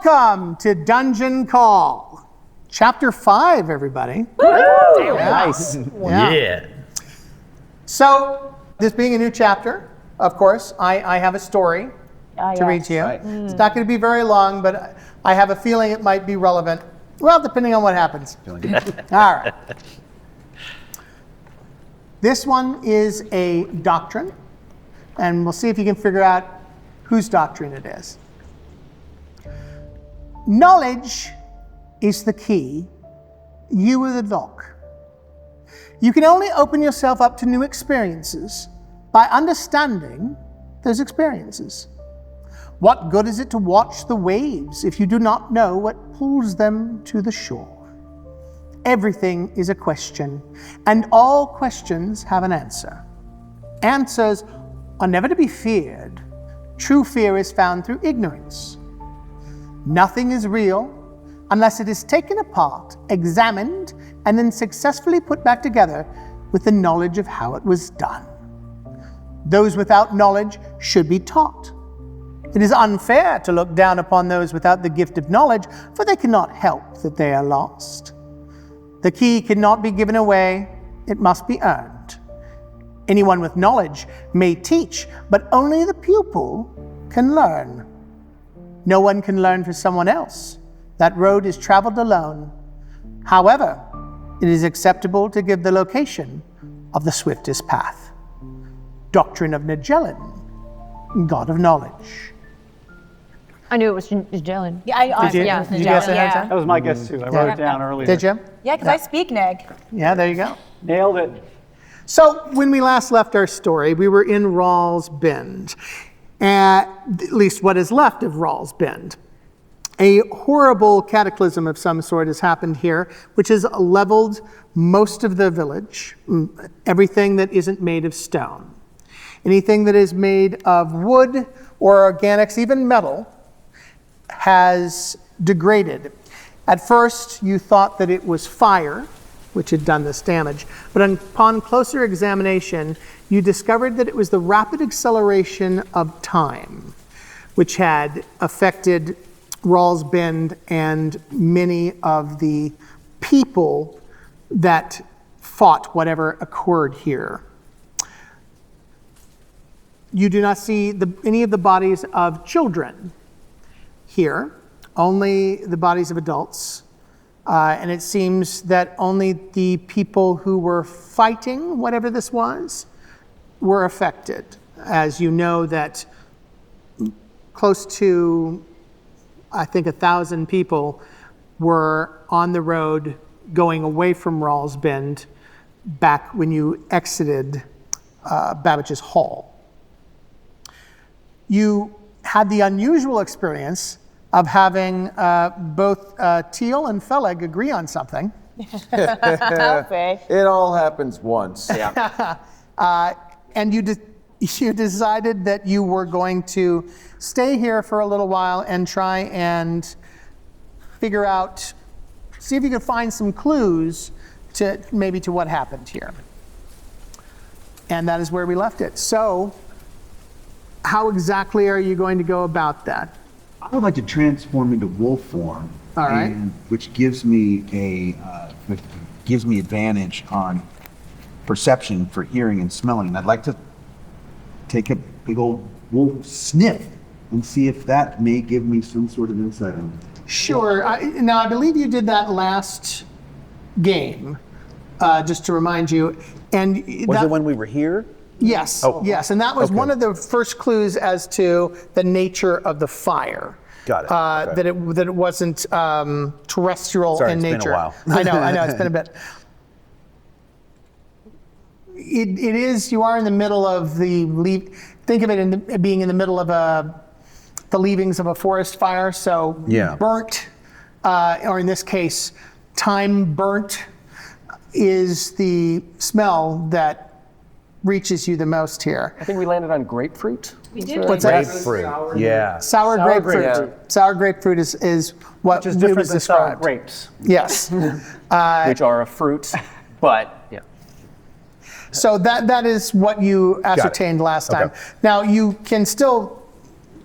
Welcome to Dungeon Call, Chapter 5, everybody. Nice. Yeah. So, this being a new chapter, of course, I have a story to read to you. Right. It's not going to be very long, but I have a feeling it might be relevant. Well, depending on what happens. All right. This one is a doctrine, and we'll see if you can figure out whose doctrine it is. Knowledge is the key. You are the lock. You can only open yourself up to new experiences by understanding those experiences. What good is it to watch the waves if you do not know what pulls them to the shore? Everything is a question, and all questions have an answer. Answers are never to be feared. True fear is found through ignorance. Nothing is real unless it is taken apart, examined, and then successfully put back together with the knowledge of how it was done. Those without knowledge should be taught. It is unfair to look down upon those without the gift of knowledge, for they cannot help that they are lost. The key cannot be given away, it must be earned. Anyone with knowledge may teach, but only the pupil can learn. No one can learn for someone else. That road is traveled alone. However, it is acceptable to give the location of the swiftest path. Doctrine of Declyn, God of knowledge. I knew it was Dylan. Yeah, Did you guess it ahead of time? That was my guess too. I wrote it down earlier. Did you? Yeah, because I speak Neg. Yeah, there you go. Nailed it. So when we last left our story, we were in Rawls Bend, at least what is left of Rawls Bend. A horrible cataclysm of some sort has happened here, which has leveled most of the village, everything that isn't made of stone. Anything that is made of wood or organics, even metal, has degraded. At first, you thought that it was fire, which had done this damage, but upon closer examination, you discovered that it was the rapid acceleration of time, which had affected Rawls Bend and many of the people that fought whatever occurred here. You do not see any of the bodies of children here, only the bodies of adults. And it seems that only the people who were fighting, whatever this was, were affected. As you know that close to, I think, 1,000 people were on the road going away from Rawls Bend back when you exited Babbage's Hall. You had the unusual experience of having both Tyll and Fellig agree on something. It all happens once. Yeah. And you decided that you were going to stay here for a little while and try and figure out, see if you could find some clues to maybe to what happened here. And that is where we left it. So, how exactly are you going to go about that? I would like to transform into wolf form, All right. which gives me advantage on perception for hearing and smelling. And I'd like to take a big old wolf sniff and see if that may give me some sort of insight on it. Sure. Now, I believe you did that last game, just to remind you. And Was it when we were here? Yes, yes, and that was one of the first clues as to the nature of the fire. Got it. Okay. That it wasn't terrestrial Sorry, in it's been a nature. while. I know, it's been a bit. It is. You are in the middle of think of it being in the middle of the leavings of a forest fire. So burnt, or in this case, time burnt, is the smell that reaches you the most here. I think we landed on grapefruit. We did. What's that? Grapefruit. Yeah. Sour grapefruit. grapefruit. Sour grapefruit is what Which is was different than sour described. grapes, Yes. which are a fruit, but yeah. So that is what you ascertained last time. Okay. Now you can still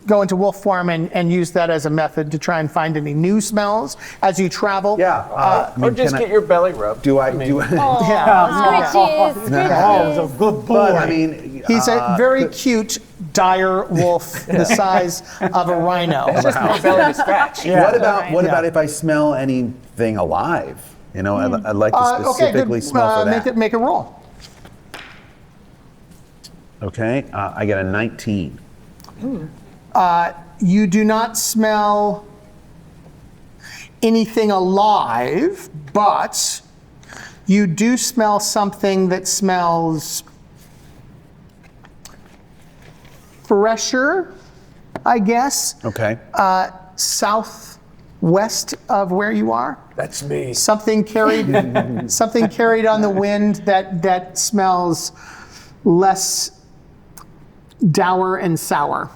go into wolf form and use that as a method to try and find any new smells as you travel. Yeah. Or just get your belly rubbed. Do I? Scritches. Oh, a good boy. But I mean, He's a very cute, dire wolf the size of a rhino. It's just more belly to scratch. what about if I smell anything alive? You know, I'd like to specifically smell for that. Make a roll. Okay, I get a 19. You do not smell anything alive, but you do smell something that smells fresher, I guess. Okay. Southwest of where you are. That's me. Something carried on the wind that smells less dour and sour.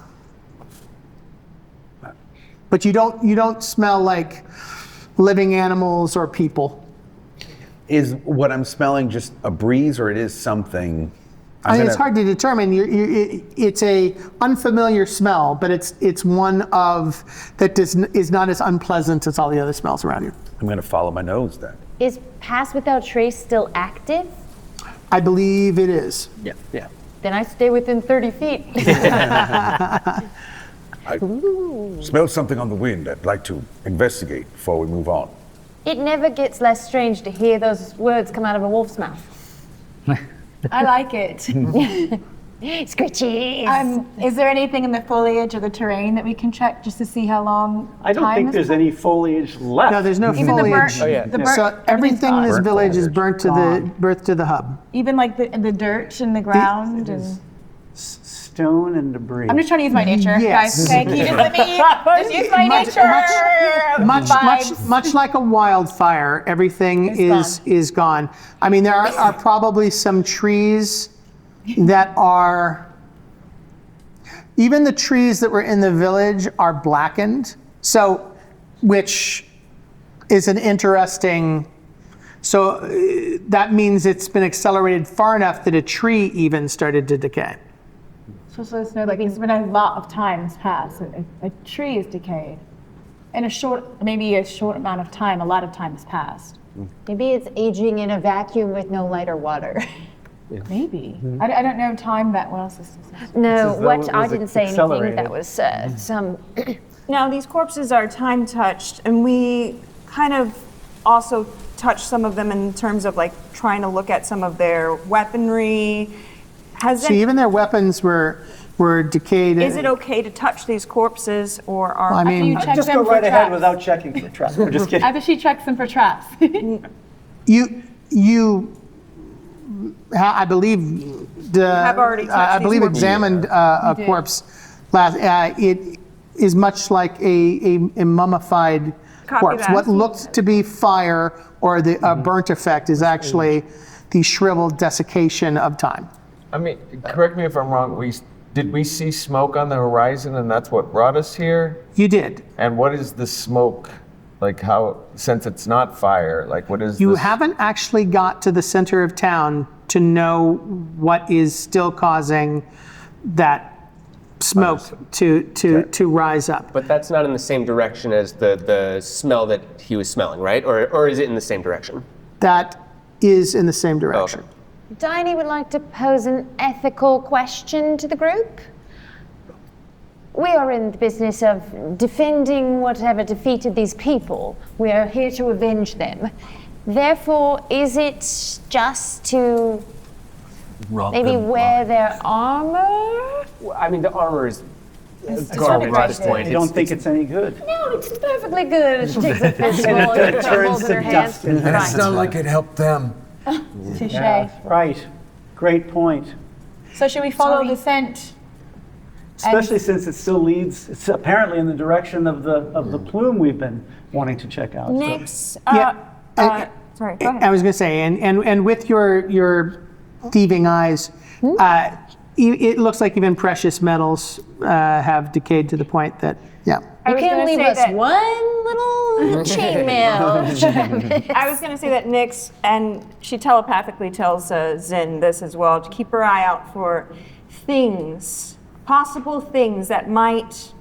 But you don't smell like living animals or people. Is what I'm smelling just a breeze, or it is something? It's hard to determine. It's a unfamiliar smell, but it's one of that is not as unpleasant as all the other smells around you. I'm going to follow my nose then. Is Pass Without Trace still active? I believe it is. Yeah. Then I stay within 30 feet. I smell something on the wind. I'd like to investigate before we move on. It never gets less strange to hear those words come out of a wolf's mouth. I like it. Scritches. Is there anything in the foliage or the terrain that we can check just to see how long I don't think there's any foliage left. No, there's no Even the burnt, foliage. the burnt, So everything in this Burnt village is foliage. burnt to the hub. even like the dirt and the ground. And Stone and debris. I'm just trying to use my nature, Yes. guys. Okay, can you just let me just use my nature? Much like a wildfire, everything is gone. I mean, there are probably some trees that are, even the trees that were in the village are blackened. So, which is an interesting, that means it's been accelerated far enough that a tree even started to decay. So it's no, like it's been a lot of time has passed. A tree is decayed. In maybe a short amount of time, a lot of time has passed. Maybe it's aging in a vacuum with no light or water. Maybe. I don't know time that well. No, as though I it was didn't say anything accelerated. that was some. Now, these corpses are time touched, and we kind of also touch some of them in terms of like trying to look at some of their weaponry. See, even their weapons were decayed. Is it okay to touch these corpses, or are I mean, you check Just them go for right ahead traps? without checking for traps. We're just kidding. After she checks them for traps. I believe have already touched I these believe corpses. examined a did. corpse last. It is much like a mummified Copy corpse. that. What looked to be fire or the burnt effect is actually the shriveled desiccation of time. I mean, correct me if I'm wrong, did we see smoke on the horizon and that's what brought us here? You did. And what is the smoke, like how, since it's not fire, like what is You this? haven't actually got to the center of town to know what is still causing that smoke to rise up. But that's not in the same direction as the smell that he was smelling, right? Or is it in the same direction? That is in the same direction. Okay. Diony would like to pose an ethical question to the group. We are in the business of defending whatever defeated these people. We are here to avenge them. Therefore, is it just to maybe wear their armor? Well, I mean, the armor is garbage at this point. I don't think it's any good. No, it's perfectly good. She takes a fistful and It turns holds it in her to hands. dust and And it's not like it helped them. Touche. Right. Great point. So should we follow Sorry. the scent? Especially since it still leads, it's apparently in the direction of the plume we've been wanting to check out. So- Nyx? Sorry, go ahead. I was going to say, and with your thieving eyes, it looks like even precious metals have decayed to the point that, yeah. You was can gonna leave say us that- one little chainmail. I was going to say that Nyx, and she telepathically tells Zin this as well, to keep her eye out for things, possible things that might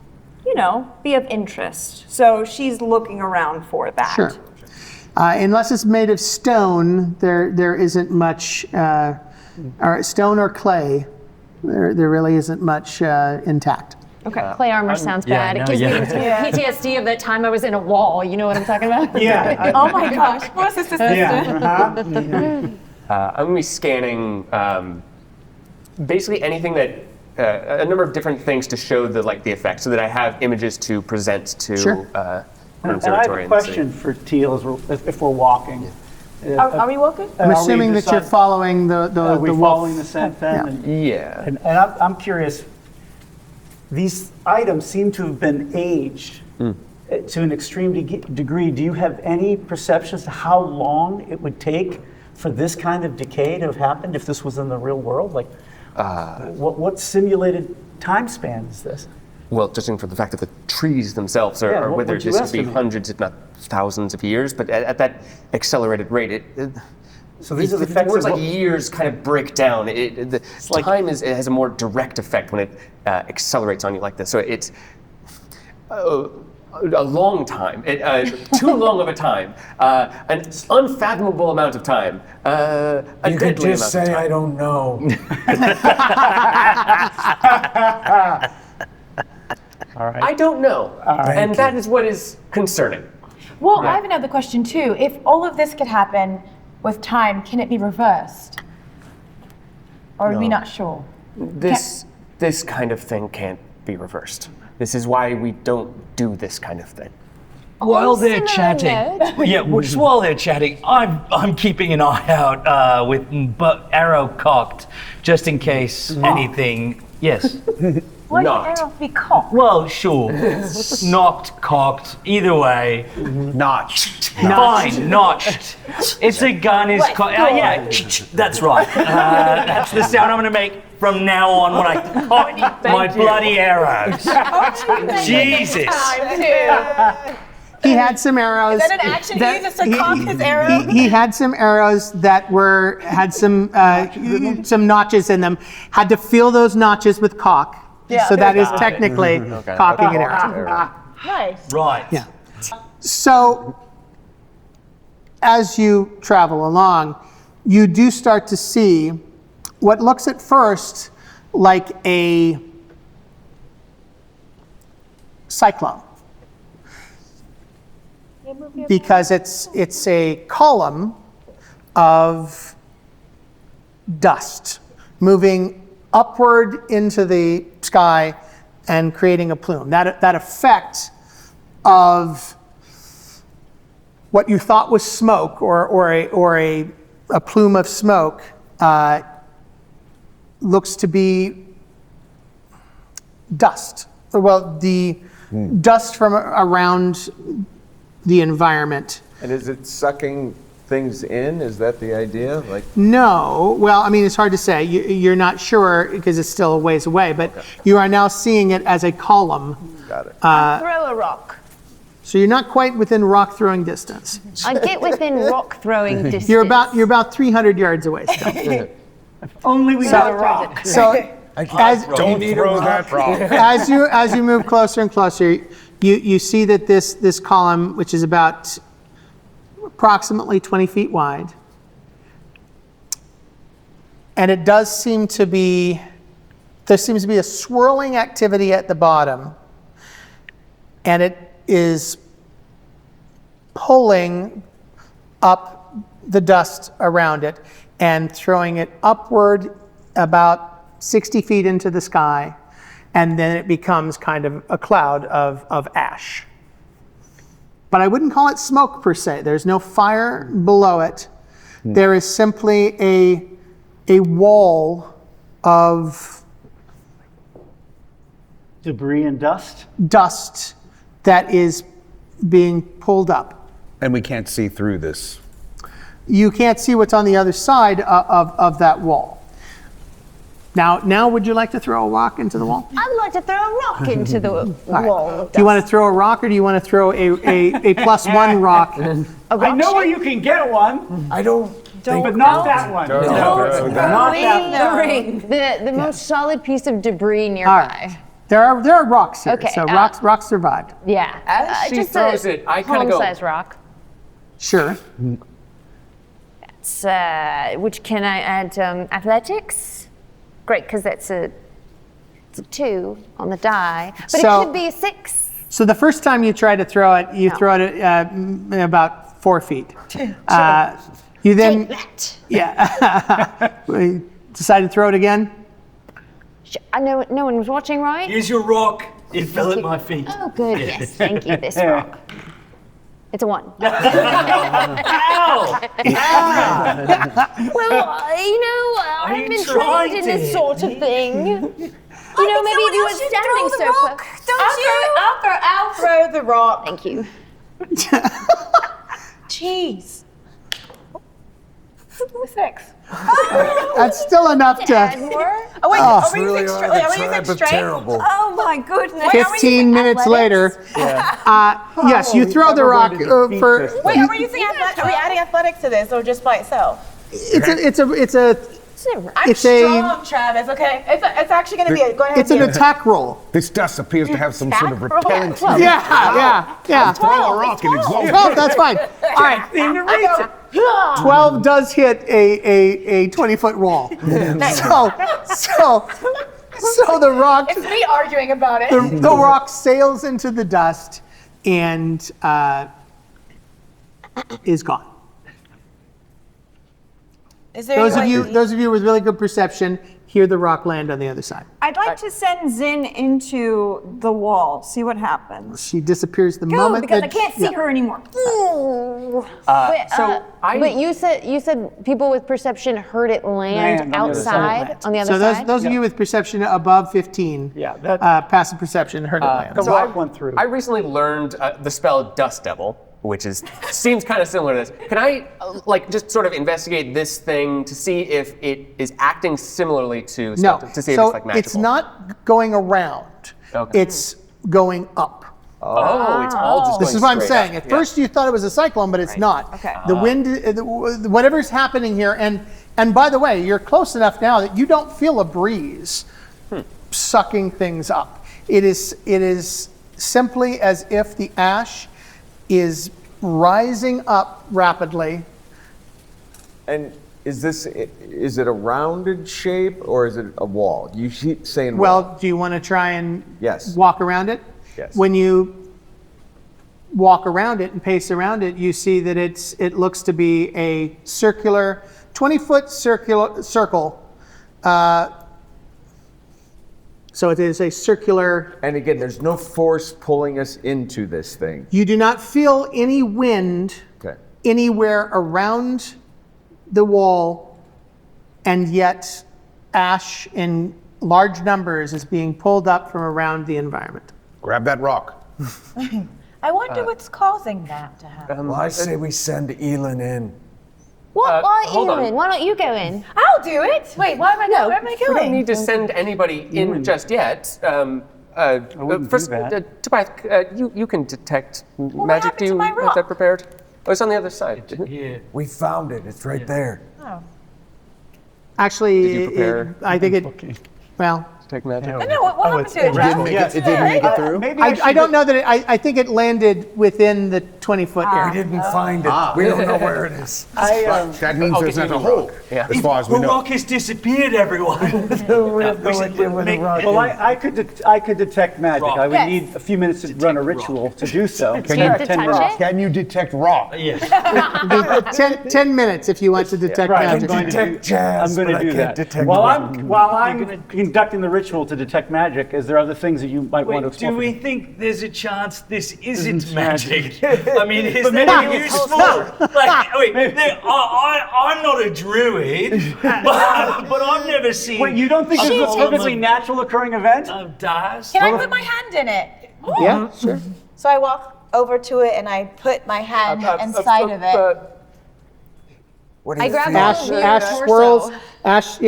be of interest. So she's looking around for that. Sure. Unless it's made of stone, there isn't much, or stone or clay, there really isn't much intact. Okay. Clay armor sounds bad. It gives me PTSD of that time I was in a wall. You know what I'm talking about? Yeah. Oh my gosh. What's this? Yeah. I'm going to be scanning basically anything that, a number of different things to show the effect, so that I have images to present to Sure. And I have a question for Teal if we're walking. Are we walking? I'm assuming that you're following the Are we wolf. following the scent then? Yeah. And I'm curious, these items seem to have been aged to an extreme degree. Do you have any perceptions to how long it would take for this kind of decay to have happened if this was in the real world? Like, what simulated time span is this? Well, judging from the fact that the trees themselves are what whether would you this could be estimate? hundreds, if not thousands of years, but at that accelerated rate, So these are the effects words of like years kind of break down. Time it has a more direct effect when it accelerates on you like this. So it's a long time, too long of a time, an unfathomable amount of time, a You could deadly just amount of say, time. I don't know. All right. I don't know, and that is what is concerning. Well, I have another question too. If all of this could happen with time, can it be reversed? Or are we not sure? This kind of thing can't be reversed. This is why we don't do this kind of thing. While they're chatting, just while they're chatting, I'm keeping an eye out with arrow cocked, just in case anything. Yes. Why Not. would arrow be cocked? Well, sure. Knocked, cocked, either way. Notched. Fine, notched. It's a gun is cocked. Yeah, that's right. That's the sound I'm going to make from now on when I cock my bloody arrows. Jesus. He had some arrows. Is that an action he uses to cock his arrow? He had some arrows that had some notches in them. Had to fill those notches with cock. Yeah. So that is technically cocking an arrow. Nice. Right. Yeah. So as you travel along, you do start to see what looks at first like a cyclone, because it's a column of dust moving upward into the sky and creating a plume. That effect of what you thought was smoke or a plume of smoke looks to be dust. Well, the dust from around the environment. And is it sucking things in? Is that the idea? Like, No, well, I mean, it's hard to say. You're not sure because it's still a ways away, but you are now seeing it as a column. got it. Throw a rock. So you're not quite within rock throwing distance. I get within rock throwing distance. You're about 300 yards away still. If only we had a rock. So Don't throw that rock. as you move closer and closer, you see that this column, which is about approximately 20 feet wide, and it does seem to be, there seems to be a swirling activity at the bottom, and it is pulling up the dust around it and throwing it upward about 60 feet into the sky, and then it becomes kind of a cloud of ash. But I wouldn't call it smoke per se. There's no fire below it. There is simply a wall of Debris and dust. dust that is being pulled up. And we can't see through this. You can't see what's on the other side of that wall. Now, would you like to throw a rock into the wall? I would like to throw a rock into the wall. Do you want to throw a rock, or do you want to throw a +1 rock? I know where you can get one, I don't think. but not that one. No. Not that one. The ring. The most solid piece of debris nearby. There are rocks here, Okay, so rocks survived. Yeah. As she just throws a it, I kind of go. palm-sized rock. Sure. It's, which can I add athletics? Great, because it's a 2 on the die, but So- it could be a 6. So the first time you try to throw it, you throw it at about 4 feet. You then, we decided to throw it again. I know no one was watching, right? Here's your rock. It fell at my feet. Oh, good. Yes, thank you. This rock. It's a 1. Ow! Well, I'm you been trying trained in to this hit sort of thing. Maybe if you were standing so close. I'll throw the rock. Thank you. Jeez. 6. That's still enough to. Oh wait, are we Really using are the strength? tribe of terrible. Oh my goodness. 15 minutes later, yes, you throw the rock for. Wait, are we using athletics? Are we adding athletics to this, or just by itself? It's a I'm strong, Travis. Okay, it's actually going to be a. Go ahead. it's an attack roll. This dust appears to have some sort of repellent. Yeah. Throw a rock and it's over. 12, that's fine. All right. 12 does hit a 20-foot wall. So the rock. It's me arguing about it. The rock sails into the dust and is gone. Is there Those any of way- you with really good perception hear the rock land on the other side. I'd like to send Zin into the wall, see what happens. She disappears the Go, moment because I that- can't see yeah. her anymore. But you said people with perception heard it land Land on the other side. outside on the other So side. those of you with perception above 15, passive perception heard it land. The rock went through. I recently learned the spell Dust Devil, which seems kind of similar to this. Can I just sort of investigate this thing to see if it is acting similarly to No, to see if so it's magical? it's not going around. Okay. It's going up. Oh, it's all just This going is what I'm straight saying. up. At first you thought it was a cyclone, but it's not. Okay. The wind, whatever's happening here, and by the way, you're close enough now that you don't feel a breeze sucking things up. It is simply as if the ash is rising up rapidly. And is it a rounded shape or is it a wall? You keep saying Well, wall. do you want to try and Yes. walk around it? Yes. When you walk around it and pace around it, you see that it looks to be a circular, 20-foot circle. So it is a circular. And again, there's no force pulling us into this thing. You do not feel any wind Okay. anywhere around the wall, and yet ash in large numbers is being pulled up from around the environment. Grab that rock. I wonder what's causing that to happen. Well, I say we send Eelynn in. Why hold on. Eelynn? Why don't you go in? I'll do it. Wait, why am I going? Where am I We don't going? need to send anybody in just yet. wouldn't First, do that. Tobiath, you can detect magic. happened Do to you my have rock? that prepared? Oh, it's on the other side. Isn't it? Yeah. We found it. It's right there. Oh. Actually, Did you prepare? I think it. Well, Detect magic. No, what happened to it? It didn't make it through? Maybe I don't know that I think it landed within the 20-foot We area. didn't find it. We don't know where it is. That means there's not a hole, as far as we The know. rock has disappeared, everyone. Well, I could detect magic. Rock. I would Yes. need a few minutes to run a ritual to do so. Do you have to 10 touch minutes. it? Can you detect rock? Yes. 10 minutes if you want to detect Right, magic. I'm going to detect jazz, I'm going but I to do can't that. detect While rock. I'm conducting the ritual to detect magic, is there other things that you might want to Wait, explore? do we think there's a chance this isn't Isn't magic? magic. I mean, is But that maybe useful? Like, wait, I'm not a druid, but I've never seen. Wait, you don't think this is a perfectly natural occurring event? Of dice? Can I put my hand in it? Yeah, sure. So I walk over to it and I put my hand inside of it. What do I you grab feel? Ash, Your ash torso. swirls, ash,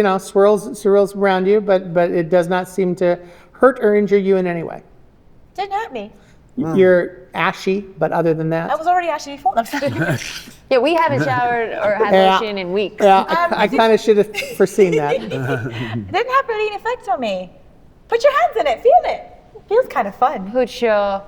swirls around you, but it does not seem to hurt or injure you in any way. Didn't hurt me. You're ashy, but other than that, I was already actually before. Yeah, we haven't showered or had Yeah. lotion in weeks. yeah, I kind of should have foreseen that. It didn't have really an effect on me. Put your hands in it. Feel it. Feels kind of fun. Put your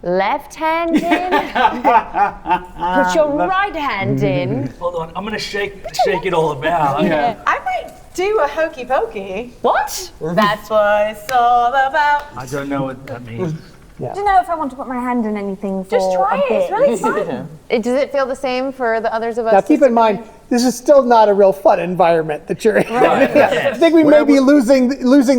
left hand in. Put your right hand in. Hold on, I'm gonna shake it all about. Yeah. I might do a hokey pokey. What? That's what it's all about. I don't know what that means. I don't know if I want to put my hand in anything for Just try a it. bit. It's really fun. Does it feel the same for the others of us? Now keep in mind, this is still not a real fun environment that you're in. Yes. I think we may be losing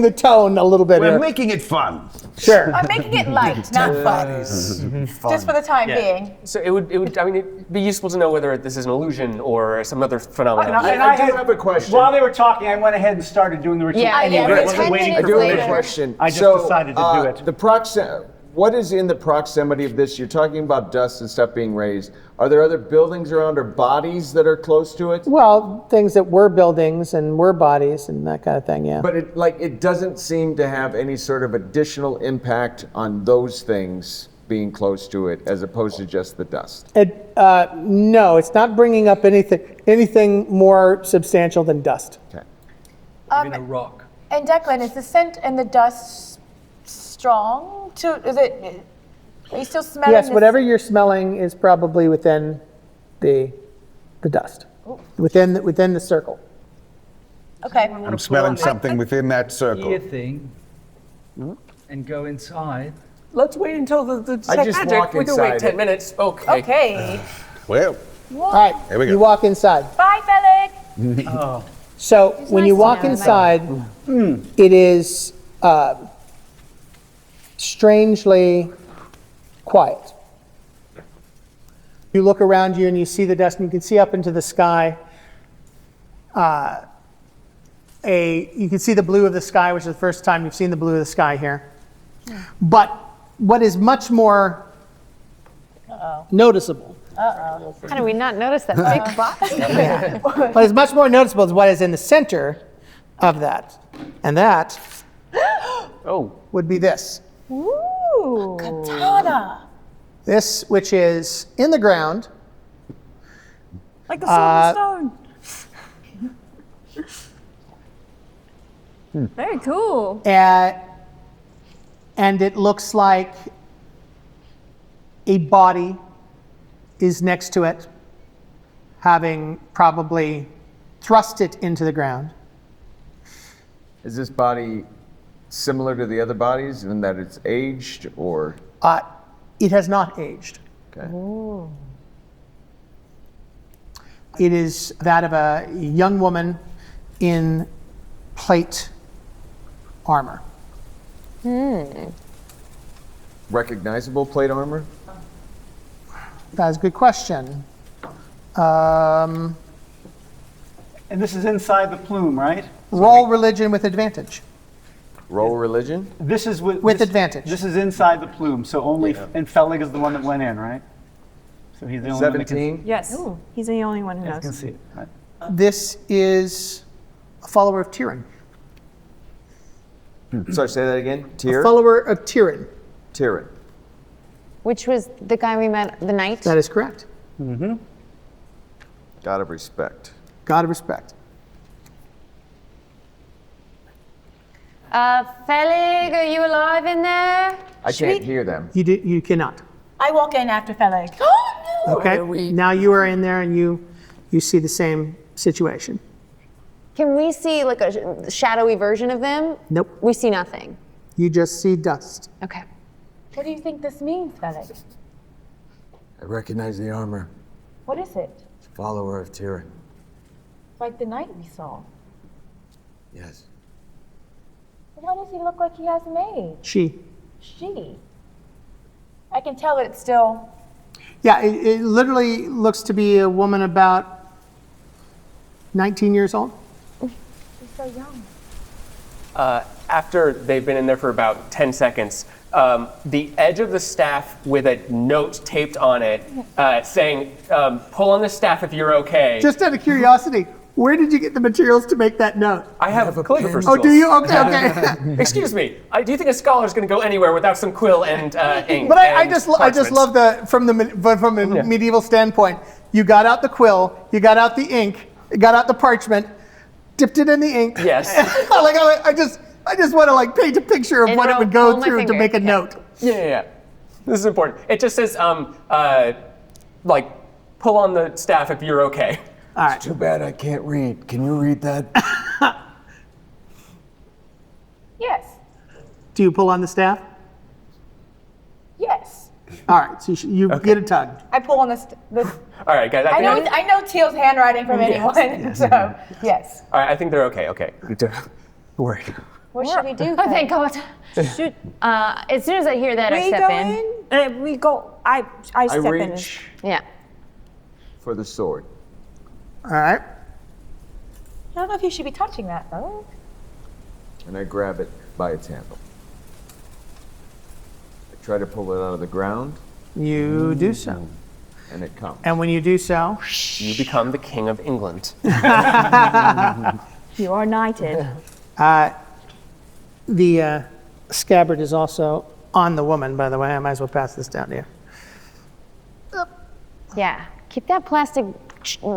the tone a little bit We're here. making it fun. Sure. I'm making it light, not fun. Just for the time being. So it'd be useful to know whether this is an illusion or some other phenomenon. I do have a question. While they were talking, I went ahead and started doing the ritual. Yeah, anyway. yeah, I wasn't 10 waiting minutes for I do have a later. question. I just decided to do it. What is in the proximity of this? You're talking about dust and stuff being raised. Are there other buildings around or bodies that are close to it? Well, things that were buildings and were bodies and that kind of thing, yeah. But it doesn't seem to have any sort of additional impact on those things being close to it, as opposed to just the dust. No, it's not bringing up anything more substantial than dust. Okay. In a rock. And Declyn, is the scent and the dust strong? Are you still smelling Yes, this? whatever you're smelling is probably within the dust, within the circle. Okay. I'm smelling something within that circle. Ear thing and go inside. Let's wait until the I just magic. walk We can wait inside 10 it. minutes. Okay. Okay. Well, All right, There we go. you walk inside. Bye, Fellig. So when you nice to walk know, inside, it is strangely quiet. You look around you and you see the dust, and you can see up into the sky. You can see the blue of the sky, which is the first time you've seen the blue of the sky here. But what is much more noticeable, How do we not notice that big box? what is much more noticeable is what is in the center of that. And that would be this. Ooh. Katana. This, which is in the ground, Like a silver stone. Very cool. and it looks like a body is next to it, having probably thrust it into the ground. Is this body similar to the other bodies in that it's aged, or? It has not aged. Okay. It is that of a young woman in plate armor. Recognizable plate armor? That's a good question. And this is inside the plume, right? Roll religion with advantage. Roll religion? This is With advantage. This is inside the plume, so only. And Fellig is the one that went in, right? So he's the only one that 17? Yes. He's the only one who can knows. see it. Right? This is a follower of Tyrion. Sorry, say that again. A Tyr? follower of Tyrion. Tyrion. Which was the guy we met the night? That is correct. God of respect. God of respect. Fellig, are you alive in there? I can't hear them. You cannot. I walk in after Fellig. Okay. Now you are in there and you see the same situation. Can we see like a shadowy version of them? Nope. We see nothing. You just see dust. Okay. What do you think this means, Fellig? I recognize the armor. What is it? It's a follower of Tyrion. Like the knight we saw. Yes. Why does he look like he has an age? She. I can tell that it's still. Yeah, it literally looks to be a woman about 19 years old. He's so young. After they've been in there for about 10 seconds, the edge of the staff with a note taped on it saying, pull on the staff if you're okay. Just out of curiosity, where did you get the materials to make that note? I have a calligrapher's Oh, tools. do you? Okay. Excuse me. Do you think a scholar's going to go anywhere without some quill and ink? But I and just parchments? love from a medieval standpoint. You got out the quill, you got out the ink, you got out the parchment, dipped it in the ink. Yes. I just want to like paint a picture of And what it would roll go my through to finger. make a note. Yeah. This is important. It just says, like, pull on the staff if you're okay. All right. Too bad I can't read. Can you read that? Yes. Do you pull on the staff? Yes. All right, so you get a tug. I pull on the. All right, guys. I know Teal's handwriting from anyone, so yes. All right, I think they're okay. Okay. Don't worry. What should we do? Oh, thank God. Should As soon as I hear that, I we step go in. in? We go. I I step in. reach Yeah. for the sword. All right. I don't know if you should be touching that though. And I grab it by its handle. I try to pull it out of the ground, You do so. and it comes. And when you do so, You become the king of England. You are knighted. the scabbard is also on the woman, by the way. I might as well pass this down to you. Yeah. Keep that plastic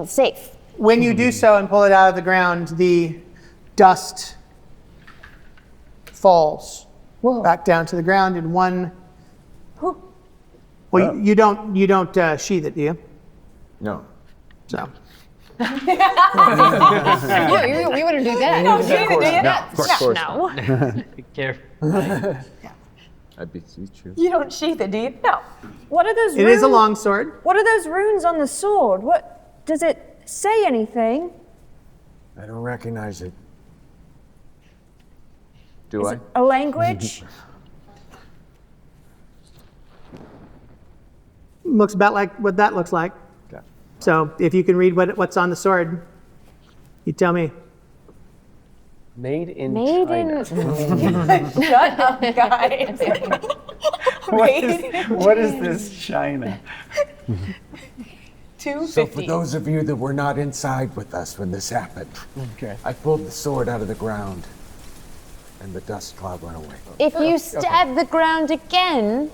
safe. When you do so and pull it out of the ground, the dust falls back down to the ground in one. Well, you don't sheath it, do you? No. So. Yeah, we wouldn't do that. No, sheath it, do you? No, of course No. Be careful. I beseech you. You don't sheath it, do you? No. What are those? It is a long sword. What are those runes on the sword? What does it say? Anything? I don't recognize it. Do I? A language? Looks about like what that looks like. Okay. So if you can read what's on the sword, you tell me. Made in Made China. in. Shut up, guys. What is this China? So for those of you that were not inside with us when this happened, I pulled the sword out of the ground, and the dust cloud went away. If you stab the ground again,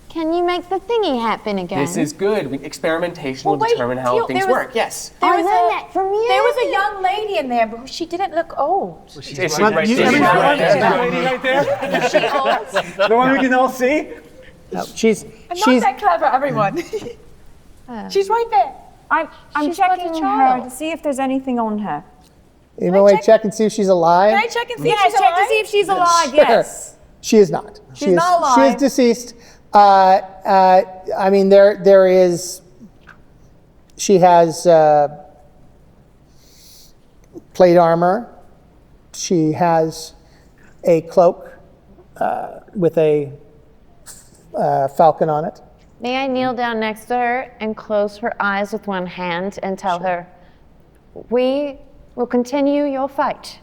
can you make the thingy happen again? This is good. Experimentation will Well, wait, determine how Teal, things there was- work. Yes. There I was learned that from you. There was a young lady in there, but she didn't look old. She's Well, right you- there. every- She's right there. Lady right there? Is she old? The one we can all see? No, she's I'm not that clever, everyone. She's right there. I'm She's like a checking her child. to see if there's anything on her. You know, check and see if she's alive. Can I check and see Yeah, if she's check alive? to see if she's alive. Sure. Yes. She is not. She's She is, not alive. She is deceased. I mean, there is. She has plate armor. She has a cloak with a falcon on it. May I kneel down next to her and close her eyes with one hand and tell her, we will continue your fight.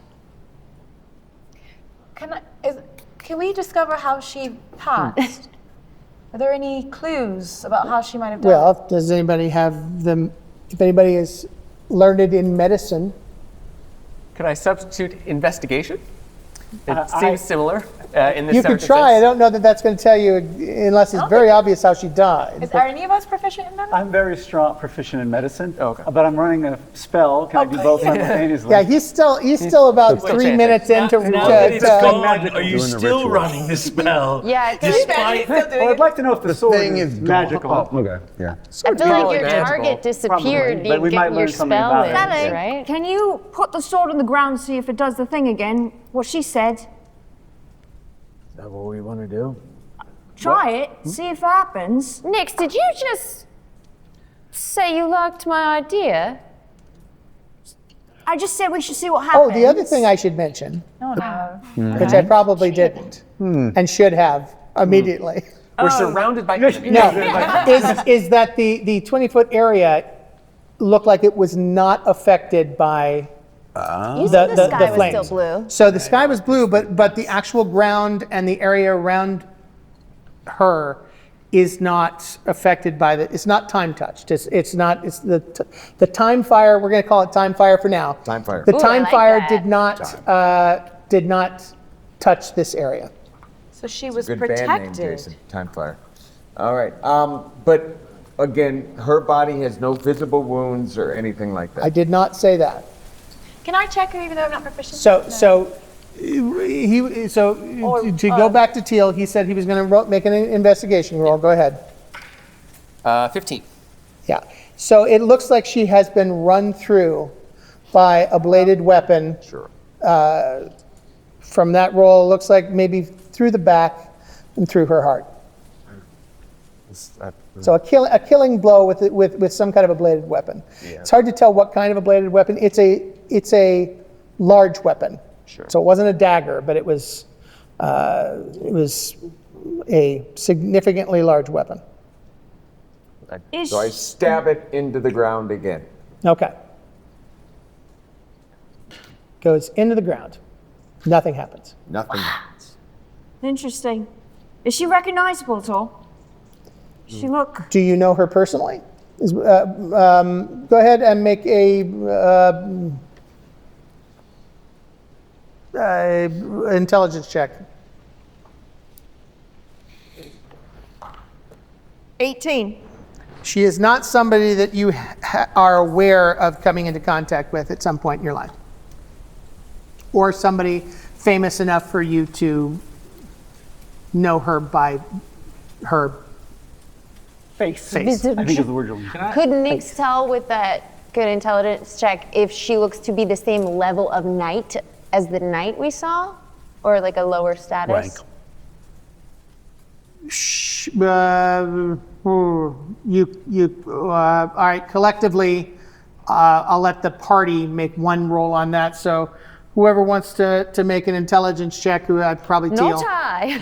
Can we discover how she passed? Are there any clues about how she might have died? Well, does anybody have them? If anybody is learned in medicine, Could I substitute investigation? It seems similar in this you could try. I don't know that that's going to tell you unless it's very obvious how she died. Are any of us proficient in medicine? I'm very proficient in medicine, okay. but I'm running a spell. Can I do both simultaneously? Yeah, he's still about 3 minutes into. Now that it's gone, magical. are you Doing the still ritual. running the spell? Yeah, Despite Well, I'd like to know if the sword Thing is magical. Oh, okay. Yeah. I feel like your magical. target disappeared. Probably, but we You might get your learn something spell about it. wins, Fellig, right? can you put the sword on the ground and see if it does the thing again? What she said. Is that what we want to do? Try it. See if it happens. Nix, did you just say you liked my idea? I just said we should see what happens. Oh, the other thing I should mention, Oh no. which I probably didn't and should have immediately, We're surrounded by. no, is that the 20-foot area looked like it was not affected by You said the sky was flames. still blue. So the sky was blue, but the actual ground and the area around her is not affected by it's not time touched. It's the time fire. We're going to call it time fire for now. Time fire. The Ooh, I time like fire that. did not touch this area. So she was Good band name, protected. Jason. Time Fire. All right. But again, her body has no visible wounds or anything like that. I did not say that. Can I check her even though I'm not proficient? So To go back to Tyll, he said he was going to make an investigation roll. Go ahead. 15. Yeah. So it looks like she has been run through by a bladed weapon. Sure. From that roll, it looks like maybe through the back and through her heart. So a killing blow with some kind of a bladed weapon. Yeah. It's hard to tell what kind of a bladed weapon. It's a large weapon. Sure. So it wasn't a dagger, but it was a significantly large weapon. So I stab it into the ground again. Okay. Goes into the ground. Nothing happens. Nothing happens. Interesting. Is she recognizable at all? Does she look? Do you know her personally? Go ahead and make a intelligence check. 18. She is not somebody that you are aware of coming into contact with at some point in your life, or somebody famous enough for you to know her by her face. I think is the word you're looking for. Could Nix tell with that good intelligence check if she looks to be the same level of knight as the knight we saw, or like a lower status? Rank. All right, collectively, I'll let the party make one roll on that. So whoever wants to make an intelligence check, probably Tyll. No tie.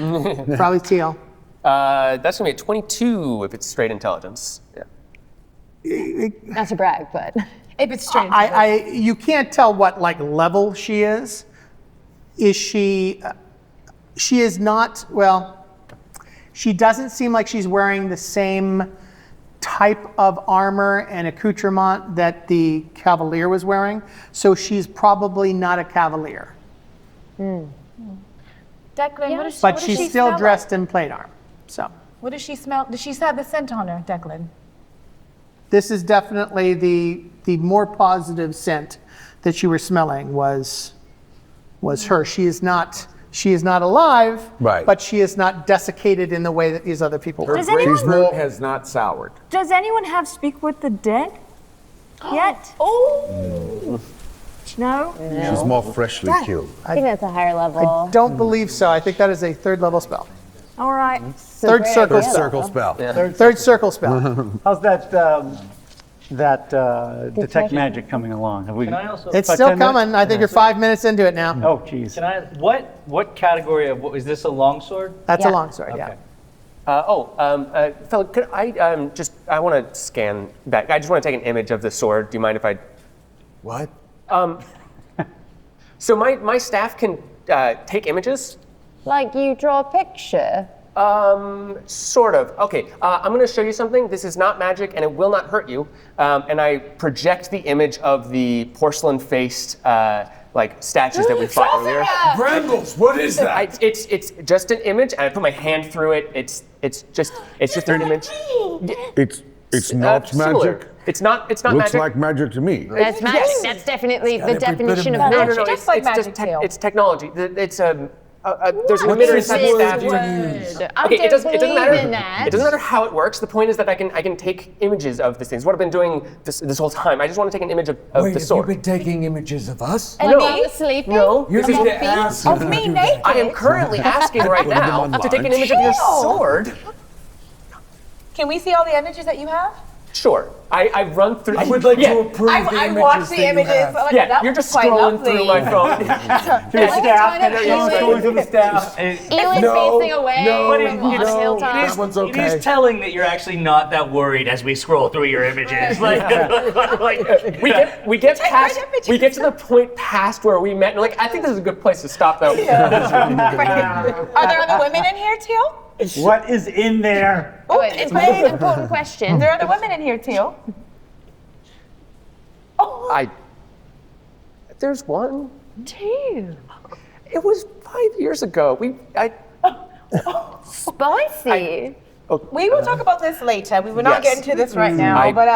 Probably Tyll. That's gonna be a 22 if it's straight intelligence. Yeah. Not to brag, but If it's straight. You can't tell what level she is. Is she? She is not. Well, she doesn't seem like she's wearing the same type of armor and accoutrement that the Cavalier was wearing. So she's probably not a Cavalier. Declyn, But she's still dressed in plate armor. So. What does she smell? Does she have the scent on her, Declyn? This is definitely the more positive scent that you were smelling was her. She is not alive, right, but she is not desiccated in the way that these other people were. Her grapefruit has not soured. Does anyone have speak with the dead yet? Oh. No? She's more freshly killed. I think that's a higher level. I don't believe so. I think that is a third level spell. All right. Third circle spell. Third circle spell. How's that detect magic coming along? Have we? Can I also? It's still coming. I think you're 5 minutes into it now. Oh, geez. Can I? What category of is this? A longsword? That's a longsword. Okay. Yeah. Fellig, could I want to scan that. I just want to take an image of the sword. Do you mind if I? What? So my staff can take images. Like you draw a picture? Sort of. Okay, I'm going to show you something. This is not magic, and it will not hurt you. And I project the image of the porcelain-faced statues that we fought earlier. Brambles, what is that? It's just an image, and I put my hand through it. It's just an image. It's not similar. magic. It's not Looks magic. like magic to me. That's magic. Yes. That's definitely the every definition bit of of magic. No. Just like magic just tail. it's technology. It's there's an emitter inside the staff. I It doesn't matter. in that. It doesn't matter how it works. The point is that I can take images of these things. What I've been doing this whole time. I just want to take an image of Wait, the have sword. you been taking images of us? And No. me sleeping? No. You need to ask her Of to me do naked? that. I am currently asking right Put them now online. to take an image of your sword. Can we see all the images that you have? Sure. I run through. I would like to approve the I images watched the that you images. have. Oh, Yeah, that you're was just quite scrolling through lovely. my phone. Your staff, kind of scrolling through the staff. Eelynn No, facing away no, from on a no. hilltop. That one's okay. It is telling that you're actually not that worried as we scroll through your images. We get to the point past where we met. And I think this is a good place to stop, though. Are there other women in here too? What is in there? Oh, wait, it's a very important question. Are there other women in here too? Oh, There's one. Two. It was 5 years ago. Spicy. we will talk about this later. We will not Yes. get into this right now. I- But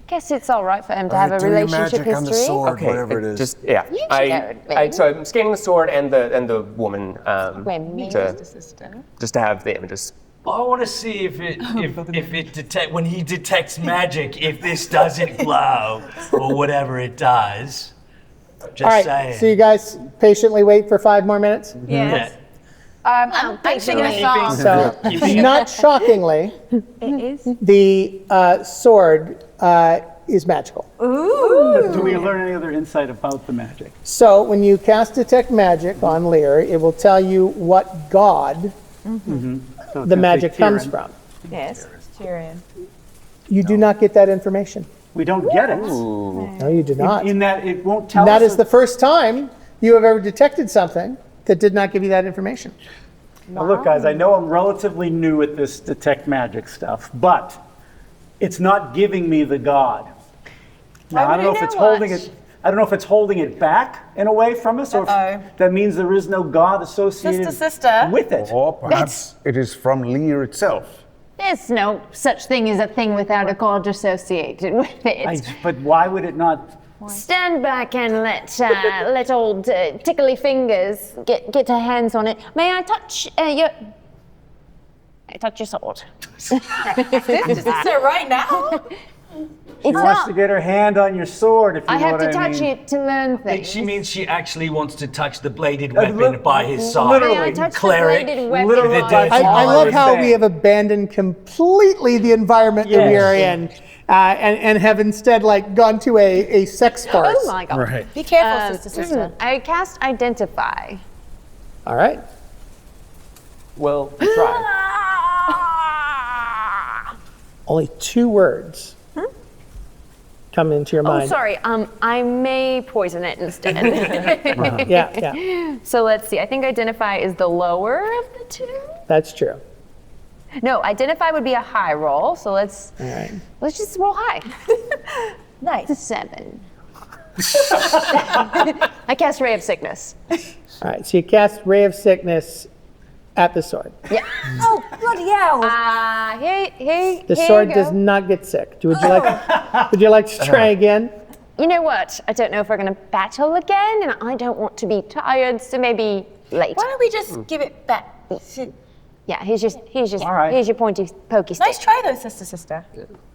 Guess it's all right for him to have a do your relationship magic on the history. sword, whatever it is. Just yeah. You should know it, So I'm scanning the sword and the woman Women. just to have the images. I want to see if it detect when he detects magic, if this doesn't glow or whatever it does. Just All right, saying. so you guys patiently wait for 5 more minutes? Yes. I'm singing a song. So, not shockingly, It is. the sword is magical. Do we learn any other insight about the magic? So when you cast Detect Magic on Lear, it will tell you what god So it's the gonna magic say comes Tyrion. from. Yes. Tyrion. You do not get that information. We don't get it. No, you do not. In that it won't tell And that us. is the first time you have ever detected something that did not give you that information. Now look, guys, I know I'm relatively new at this detect magic stuff, but it's not giving me the god. Now, I don't know if it's holding it. I don't know if it's holding it back in a way from us, or if that means there is no god associated Sister. with it. Or perhaps it is from Lear itself. There's no such thing as a thing without a god associated with it. But why would it not? Stand back and let old tickly fingers get her hands on it. May I touch your? I touch your sword. Sister, right now? She wants to get her hand on your sword, if you I know have what to I touch mean. it to learn I think things. she means she actually wants to touch the bladed weapon by his side. literally. May I touch Cleric. the bladed weapon? Literally. The dirty I all love I'm how saying. we have abandoned completely the environment that we Yes. are in, and have instead gone to a sex farce. Oh my god. Right. Be careful, sister. I cast Identify. All right. Well, try. Only 2 words come into your Oh, mind. sorry. I may poison it instead. Yeah, So let's see. I think Identify is the lower of the 2. that's true. No, Identify would be a high roll. So let's just roll high. Nice. It's a 7. I cast Ray of Sickness. All right, so you cast Ray of Sickness at the sword. Yeah. Oh, bloody hell. The sword does not get sick. Would you like to try again? You know what? I don't know if we're going to battle again, and I don't want to be tired, so maybe later. Why don't we just give it back? Yeah, here's All right. your pointy pokey stick. Nice try though, sister.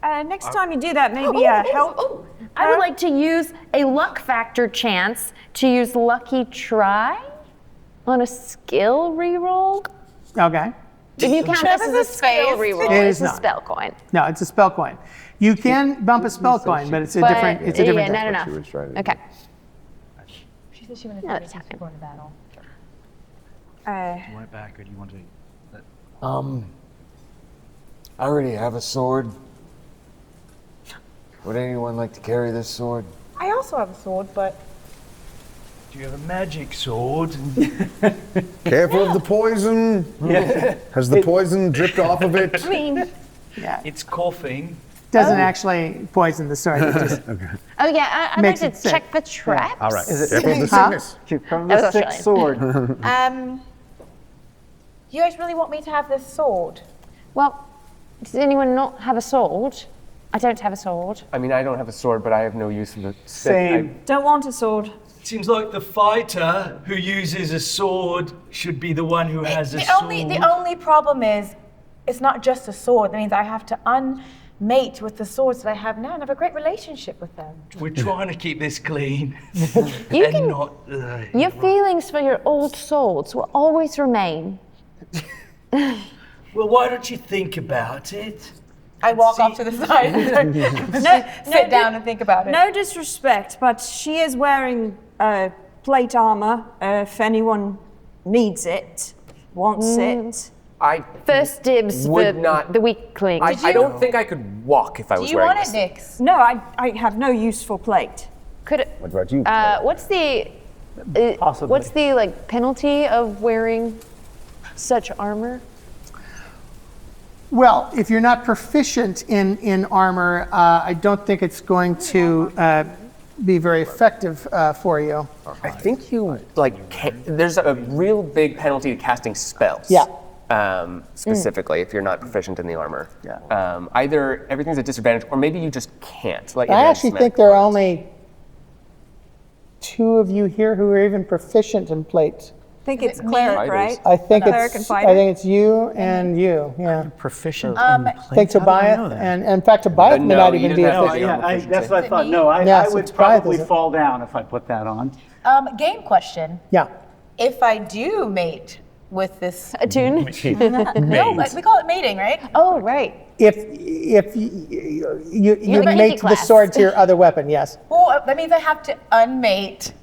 Next time you do that, maybe help. I would like to use a luck factor chance to use Lucky Try on a skill reroll. Okay. If you count this as a skill reroll, It it's is a not. spell coin. No, it's a spell coin. You can bump a spell coin, but it's a different. It's a different. Yeah, thing. not enough. Okay. She said she wanted No, to it's happening. go into battle. Do you want it back, or do you want to? I already have a sword. Would anyone like to carry this sword? I also have a sword, but Do you have a magic sword? Careful of the poison. Has the poison dripped off of it? I mean, Yeah. It's coughing. Doesn't actually poison the sword. It just Oh yeah, I'd like Makes to it sick. check for traps. All right. Is it- Careful of the Huh? sickness. From That the was sick Australian. sword. you guys really want me to have this sword? Well, does anyone not have a sword? I don't have a sword. I mean, I don't have a sword, but I have no use for the stick. Same. Don't want a sword. Seems like the fighter who uses a sword should be the one who has a The sword. only problem is, it's not just a sword. That means I have to unmate with the swords that I have now and have a great relationship with them. We're trying to keep this clean. You and can- not. Your feelings for your old swords will always remain. Well, why don't you think about it? I walk off to the side and sit down and think about it. No disrespect, but she is wearing plate armor. If anyone needs it, wants it. I First dibs Would for not- the weakling. I don't think I could walk if I Do was you wearing want it, this. Nix? No, I have no use for plate. Could it, What about you? what's the Possibly. what's the penalty of wearing such armor? well, if you're not proficient in armor, I don't think it's going to be very effective for you. I think you there's a real big penalty to casting spells. Yeah. specifically if you're not proficient in the armor. Either everything's a disadvantage, or maybe you just can't. Like I actually think there are only 2 of you here who are even proficient in plate. I think it's cleric, right? I think Cleric and it's. fighter? I think it's you and you. Yeah. Proficient I think Tobiath, and in fact Tobiath may not even be efficient. That's what I thought. No, I Yes, would it's probably Tobiath, fall down if I put that on. Game question. Yeah. If I do mate with this Attune? No, we call it mating, right? Oh, right. If you the kinky mate the class. sword to your other weapon, yes. Well, that means I have to unmate.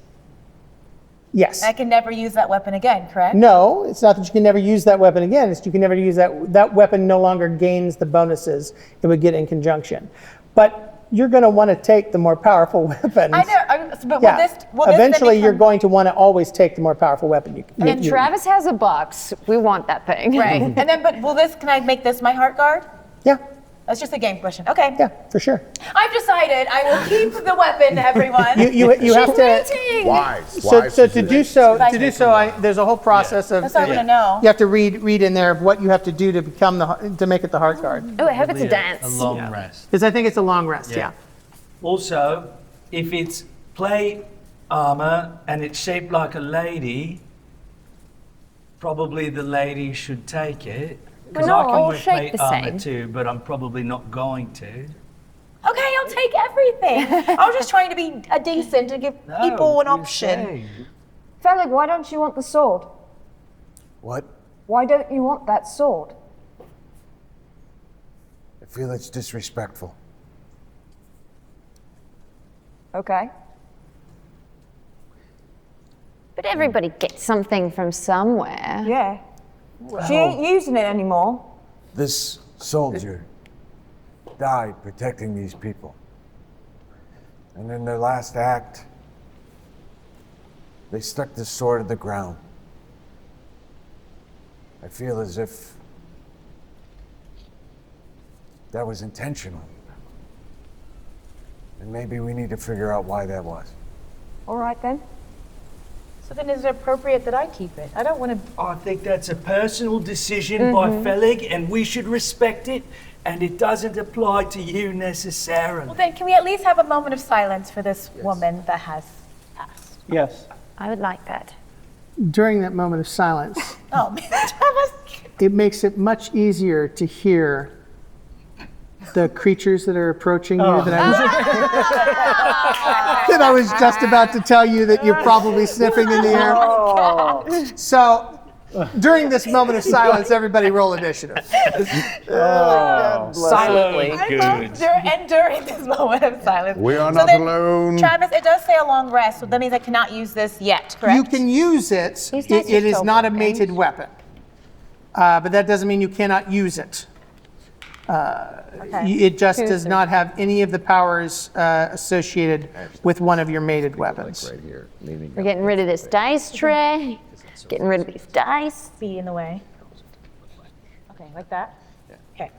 Yes. I can never use that weapon again, correct? No, it's not that you can never use that weapon again. It's you can never use that weapon no longer gains the bonuses it would get in conjunction. But you're going to want to take the more powerful weapons. I know, but Yeah. will this Eventually, then you're become- going to want to always take the more powerful weapon. And Travis has a box. We want that thing. Right. And then, but can I make this my heart guard? Yeah. That's just a game question. Okay. Yeah, for sure. I've decided I will keep the weapon, everyone. You have to. Wise. So to do so, there's a whole process of. That's what I want to know. You have to read in there of what you have to do to become to make it the heart guard. Oh, I hope it's a dance. A long rest. Because I think it's a long rest. Yeah. Also, if it's plate armor and it's shaped like a lady, probably the lady should take it. Because They're I not can all wear shaped plate the armor same. too, but I'm probably not going to. Okay, I'll take everything. I was just trying to be decent and give people an option. Fellig, why don't you want the sword? What? Why don't you want that sword? I feel it's disrespectful. Okay. But everybody gets something from somewhere. Yeah. She ain't using it anymore. This soldier died protecting these people. And in their last act, they stuck the sword in the ground. I feel as if that was intentional. And maybe we need to figure out why that was. All right then. So then is it appropriate that I keep it? I don't want to... I think that's a personal decision by Fellig, and we should respect it, and it doesn't apply to you necessarily. Well, then can we at least have a moment of silence for this woman that has passed? Yes. I would like that. During that moment of silence, Oh, man. it makes it much easier to hear the creatures that are approaching you that I was just about to tell you that you're probably sniffing in the air. So during this moment of silence, everybody roll initiative. Silently. And during this moment of silence. We are So not then, alone. Travis, it does say a long rest, so that means I cannot use this yet, correct? You can use it. These days It you're is so not a broken. mated weapon. But that doesn't mean you cannot use it. It just does not have any of the powers associated with one of your mated weapons. Right here. We're getting rid of this dice tray. Getting rid of these dice. Be in the way. Okay, like that? Okay.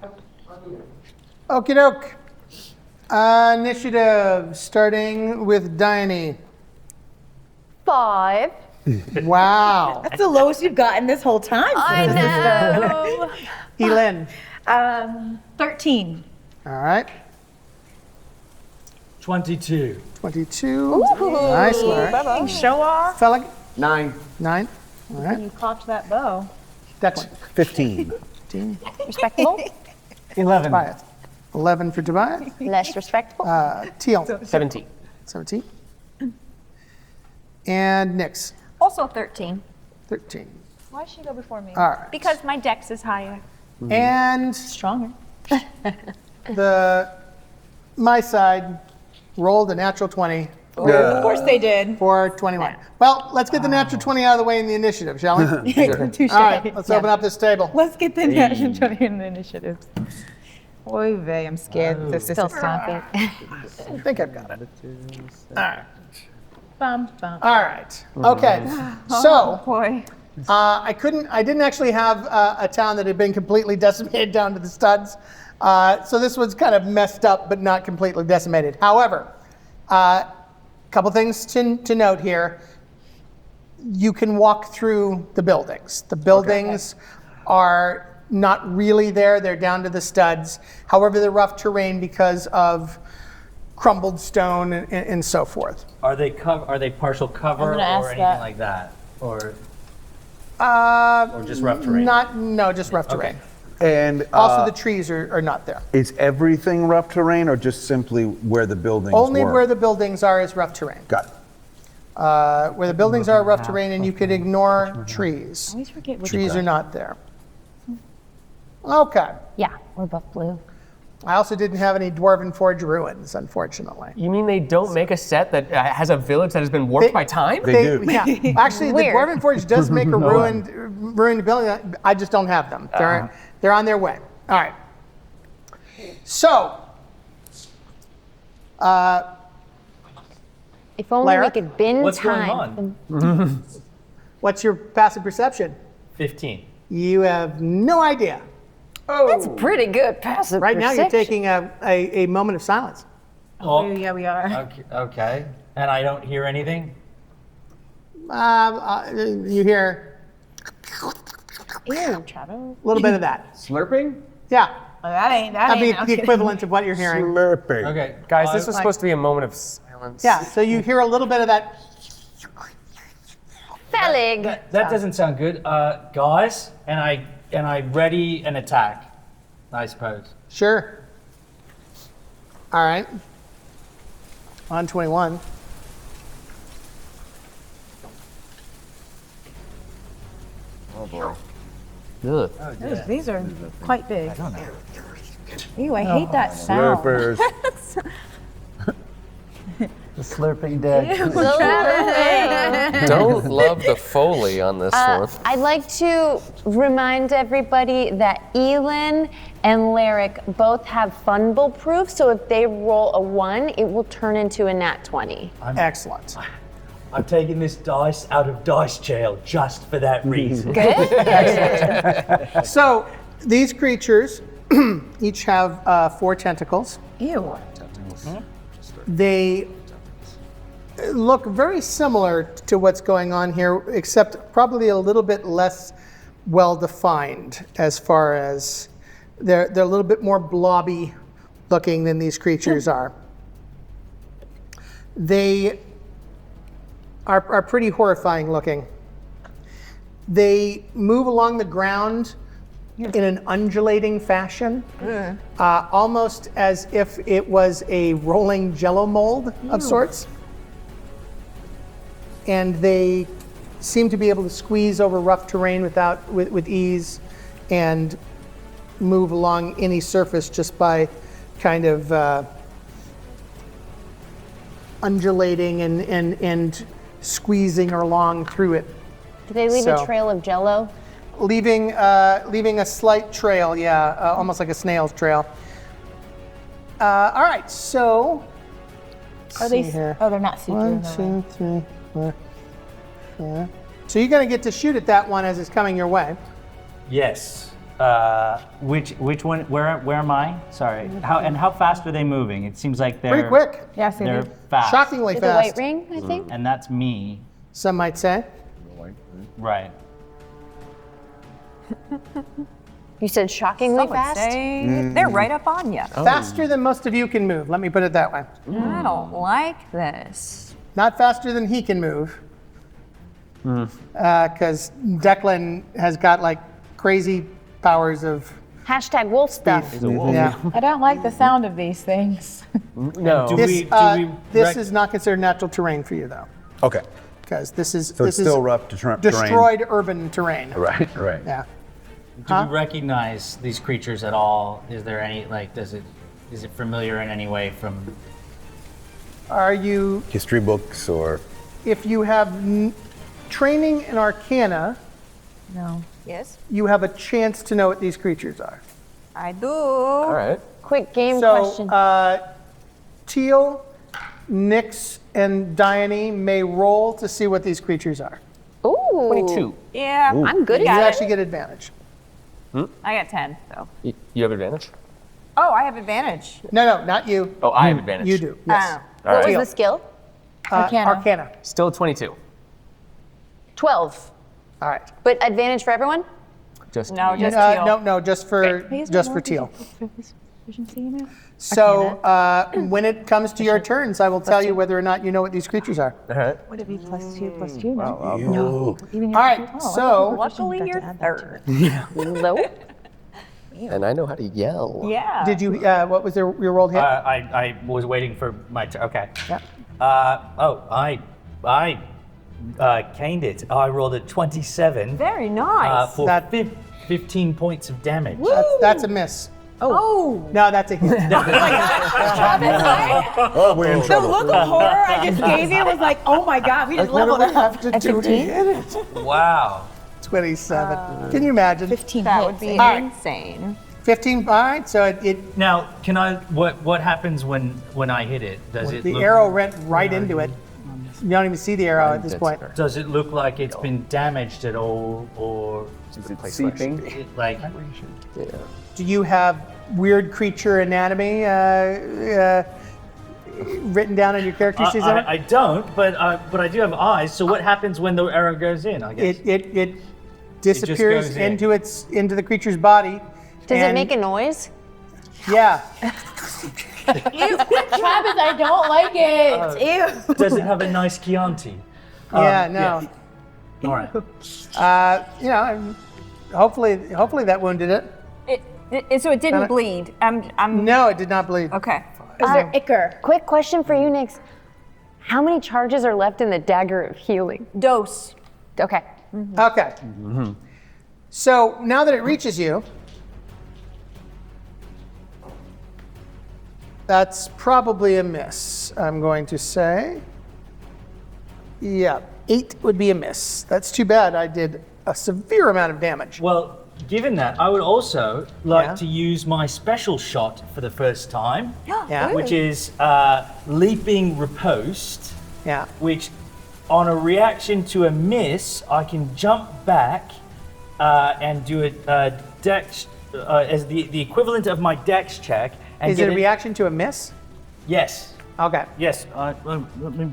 Okie doke. Initiative, starting with Diony. 5. Wow. That's the lowest you've gotten this whole time. I know. Eelynn. 13. All right. 22. 22. Nice, Laric. Show off. Fellig. 9. 9. All right. You cocked that bow. Declyn. 15. 15. Respectable. 11. Tobiath. 11 for Tobiath. Less respectable. Teal. 17. 17. And Nyx. Also 13. 13. Why should she go before me? All right. Because my dex is higher. And Stronger. my side rolled a natural 20 Of course they did. for 21. Well, let's get the natural 20 out of the way in the initiative, shall we? Touche. All right, let's open up this table. Let's get the natural 20 in the initiative. Oy vey, I'm scared. This is Still stop it. I think I've got it. All right. Bum, bum. All right. Okay. So Boy. I didn't actually have a town that had been completely decimated down to the studs. So this was kind of messed up, but not completely decimated. However, a couple things to note here. You can walk through the buildings. The buildings are not really there. They're down to the studs. However, the rough terrain because of crumbled stone and so forth. Are they partial cover or anything like that? Or just rough terrain? Just rough terrain. And Also, the trees are not there. is everything rough terrain or just simply where the buildings Only were? where the buildings are is rough terrain. Got it. Where the buildings are rough terrain, and you could ignore trees. always forget which Trees are not there. Okay. Yeah, we're both blue. I also didn't have any Dwarven Forge ruins, unfortunately. You mean they don't make a set that has a village that has been warped by time? They do. Yeah. Actually, Weird. the Dwarven Forge does make a ruined building. I just don't have them. They're on their way. All right. So, If only Laric? we could bend What's going time. on? what's your passive perception? 15. You have no idea. That's pretty good passive Right now, you're perception. taking a moment of silence. Oh, yeah, we are. Okay. And I don't hear anything? You hear Ew, Travis. a little bit of that. Slurping? Yeah. That That'd be ain't. I'm the kidding. equivalent of what you're hearing. Slurping. Okay. Guys, this was supposed to be a moment of silence. Yeah, so you hear a little bit of that. Fellig. That doesn't sound good. Guys, and I ready an attack, I suppose. Sure. All right. On 21. Oh boy. Ugh. These are quite big. Ew, I hate that sound. Slurpers. The slurping deck. Don't love the Foley on this one. I'd like to remind everybody that Eelynn and Laric both have fumble proof, so if they roll a 1, it will turn into a nat 20. Excellent. I'm taking this dice out of dice jail just for that reason. So these creatures each have 4 tentacles. Ew. They look very similar to what's going on here, except probably a little bit less well defined as far as they're a little bit more blobby looking than these creatures are. They are pretty horrifying looking. They move along the ground in an undulating fashion, almost as if it was a rolling jello mold of sorts. And they seem to be able to squeeze over rough terrain with ease and move along any surface just by kind of undulating and squeezing along through it. Do they leave So- a trail of jello? Leaving a slight trail, almost like a snail's trail. All right, so Are they? see here. Oh, they're not see-through. 1, no 2, way. 3, 4, 5. So you're going to get to shoot at that one as it's coming your way. Yes. Which one? Where am I? Sorry. How fast are they moving? It seems like they're Pretty quick. Yeah, see, They're they- fast. Shockingly With a white fast. ring, I think? And that's me. Some might say. Right. You said shockingly Some would fast? say they're right up on you. Faster than most of you can move. Let me put it that way. I don't like this. Not faster than he can move. Because Declyn has got like crazy powers of Hashtag wolf stuff. Yeah. I don't like the sound of these things. No. This is not considered natural terrain for you though, Okay. because this is So it's still rough terrain. destroyed urban terrain. Right. Yeah. Do we recognize these creatures at all? Is there any is it familiar in any way from? Are you, History books or if you have training in Arcana, No. Yes, you have a chance to know what these creatures are. I do. All right. Quick game So, question. Tyll, Nyx, and Diony may roll to see what these creatures are. Ooh. 22. Yeah, I'm good You at it. actually get advantage. I got 10, so. You have advantage? Oh, I have advantage. No, not you. Oh, I have advantage. You do. Yes. All What right. was the skill? Arcana. Still 22. 12. All right. But advantage for everyone? Just No, just Teal. No, just for Teal. So when it comes to your turns, I will tell you whether or not you know what these creatures are. Would it be +2/+2? No. All right, so Luckily, you're third. Nope. And I know how to yell. Yeah. did you? What was your rolled hit? I was waiting for my turn. Okay. Yeah. I caned it. I rolled a 27. Very nice. For 15 points of damage. That's a miss. Oh. No, that's a hit. Oh, we're in The trouble. look of horror I just gave you was like, oh my god, we just What do leveled we up. have to do to hit it? Wow. 27. Can you imagine? 15 That hits. would be All right. insane. 15. All right, so it Now, can I? What happens when I hit it? Does it? the look, arrow went right into it. You don't even see the arrow at this point. Does it look like it's been damaged at all, or Is it seeping? like? Do you have weird creature anatomy written down in your character sheet? I don't, but I do have eyes. So what happens when the arrow goes in? I guess. It disappears goes in. into the creature's body. Does it and- make a noise? Yeah. Travis, I don't like it. Ew. Does it have a nice Chianti? Yeah. No. All right. You know, hopefully that wounded it. So it didn't bleed. No, it did not bleed. Okay. Is there ichor? Quick question for you, Nyx. How many charges are left in the dagger of healing? Dose. Okay. Okay. So now that it reaches you, that's probably a miss, I'm going to say. Yeah, 8 would be a miss. That's too bad. I did a severe amount of damage. Well, given that, I would also like Yeah. to use my special shot for the first time, Yeah. which is leaping riposte. Yeah. Which, on a reaction to a miss, I can jump back and do a dex as the equivalent of my dex check. And Is it a reaction to a miss? Yes. Okay. Yes. Let me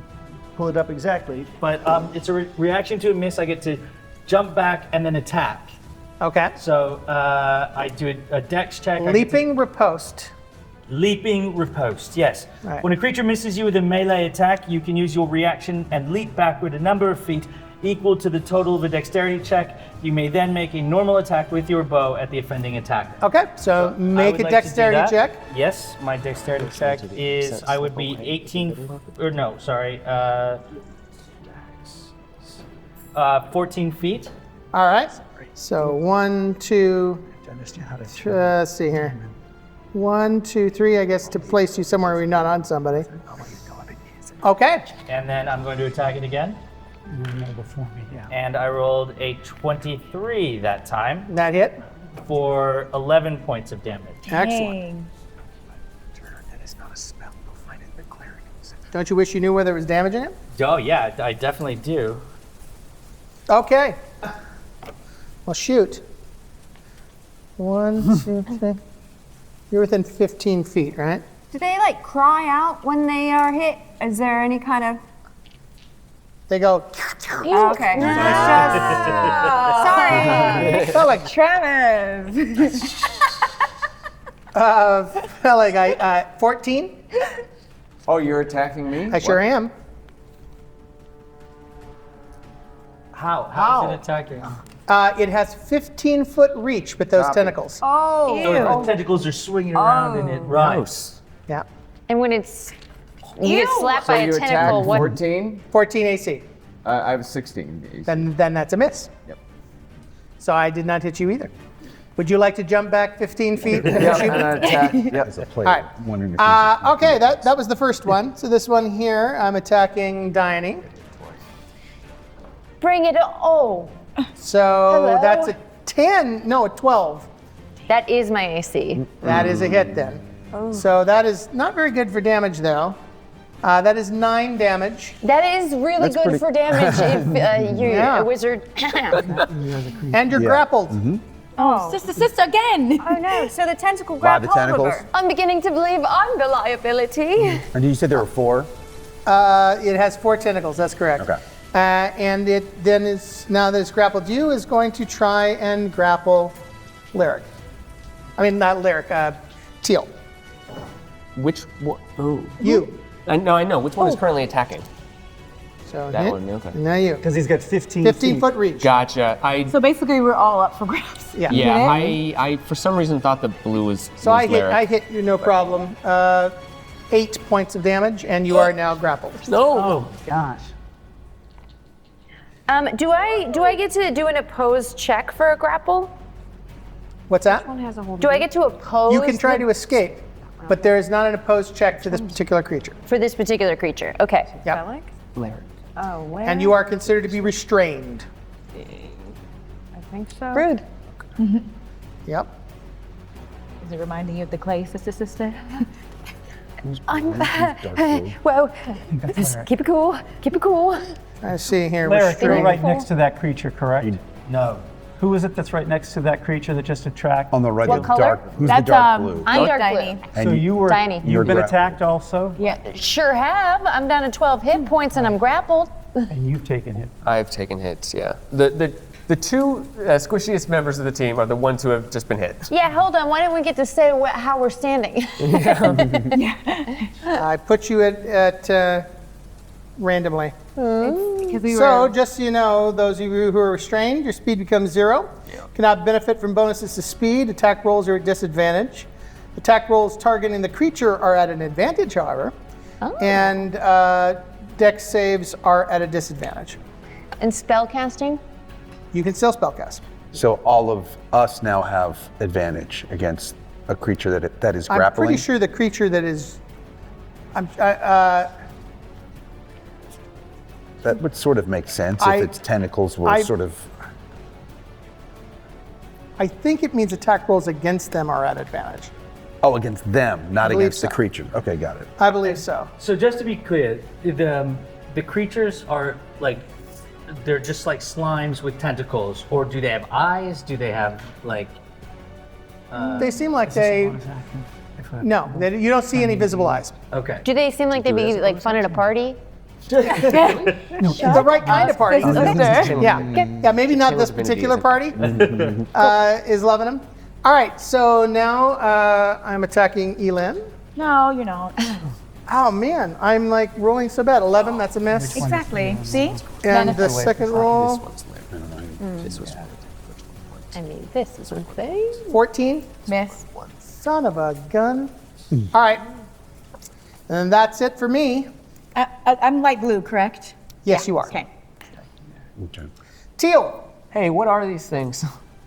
pull it up exactly. But it's a reaction to a miss. I get to jump back and then attack. Okay. So I do a dex check. Leaping riposte. Leaping riposte, yes. Right. When a creature misses you with a melee attack, you can use your reaction and leap backward a number of feet equal to the total of a dexterity check. You may then make a normal attack with your bow at the offending attacker. Okay, so I make would a like to do dexterity that. check. Yes, my dexterity check is, I would be 14 feet. All right. So 1, 2, let's see here. 1, 2, 3, I guess, to place you somewhere where you're not on somebody. Okay. And then I'm going to attack it again. And I rolled a 23 that time. That hit. For 11 points of damage. Excellent. Don't you wish you knew whether it was damaging it? Oh yeah, I definitely do. Okay. Well, shoot. 1, 2, 3. You're within 15 feet, right? Do they like cry out when they are hit? Is there any kind of? They go. Oh, okay. So it's just. Sorry. Fellig. Travis. Fellig, 14? Oh, you're attacking me? I sure am. How is it attacking? It has 15-foot reach with those Copy. tentacles. Oh. So the tentacles are swinging around in it. Right. Gross. Yeah. And when it's you get slapped So by you a tentacle, attacked what? 14? 14 AC. I have 16 AC. Then that's a miss. Yep. So I did not hit you either. Would you like to jump back 15 feet and Yep, shoot? and attack. Yep. All right. Okay, that was the first one. So this one here, I'm attacking Diony. Bring it! Oh, So Hello? that's a 10. No, a 12. that is my AC. That is a hit then. So that is not very good for damage though. That is 9 damage. That is really That's good pretty- for damage if you're Yeah. a wizard. And you're grappled. Oh. Sister again. Oh no! So the tentacle By grabbed the hold tentacles. of her. I'm beginning to believe I'm the liability. And you said there were 4? It has 4 tentacles. That's correct. Okay. And it then is, now that it's grappled you, is going to try and grapple Laric. I mean, not Laric, Tyll. Which one? Oh. You. I know. Which one is currently attacking? So That hit, one, okay. and now you. Because he's got 15 15-foot reach. Gotcha. So basically, we're all up for grabs. Yeah. Yeah, I for some reason thought the blue was. So was Laric. I hit you, no problem. 8 points of damage, and you are now grappled. No. Oh, gosh. Do I get to do an opposed check for a grapple? What's that? Do I get to oppose? You can try to escape, but there is not an opposed check for this particular creature. For this particular creature. Okay. Yep. Laric. Oh, where? And you are considered to be restrained. I think so. Rude. Yep. Is it reminding you of the clay sister? Well, keep it cool. Keep it cool. I see here. Laric, you're restrained. right next to that creature, correct? No. Who is it that's right next to that creature that just attacked? On the right, What the color? dark. Who's That's the dark blue? I'm dark Diony. blue. So you were, Diony. you've been grappled. attacked also? Yeah. Sure have. I'm down to 12 hit points and I'm grappled. And you've taken hit. I've taken hits. Yeah. The two squishiest members of the team are the ones who have just been hit. Yeah, hold on. Why didn't we get to say how we're standing? I put you at randomly. Because we So, were. just so you know, those of you who are restrained, your speed becomes 0. Cannot benefit from bonuses to speed. Attack rolls are at disadvantage. Attack rolls targeting the creature are at an advantage, however. And dex saves are at a disadvantage. And spell casting? You can still spellcast. So all of us now have advantage against a creature that is I'm grappling. pretty sure the creature that is. That would sort of make sense I- if its tentacles were I- sort of. I think it means attack rolls against them are at advantage. Oh, against them, not believe against the so. creature. Okay, got it. I believe so. So just to be clear, the creatures are like, they're just like slimes with tentacles, or do they have eyes? Do they have like? They seem like they. No, you don't see any visible eyes. Okay. Do they seem like they'd be like fun at a party? The right kind of party. Yeah, maybe not this Chamber of particular Divinities. party is loving them. All right, so now I'm attacking Eelynn. No, you're not. Oh man, I'm like rolling so bad. 11, that's a miss. Exactly. See? And the second roll, This was. I mean, this is insane. 14. Miss. Son of a gun. All right, and that's it for me. I'm light blue, correct? Yes, you are. Okay. Teal. Hey, what are these things?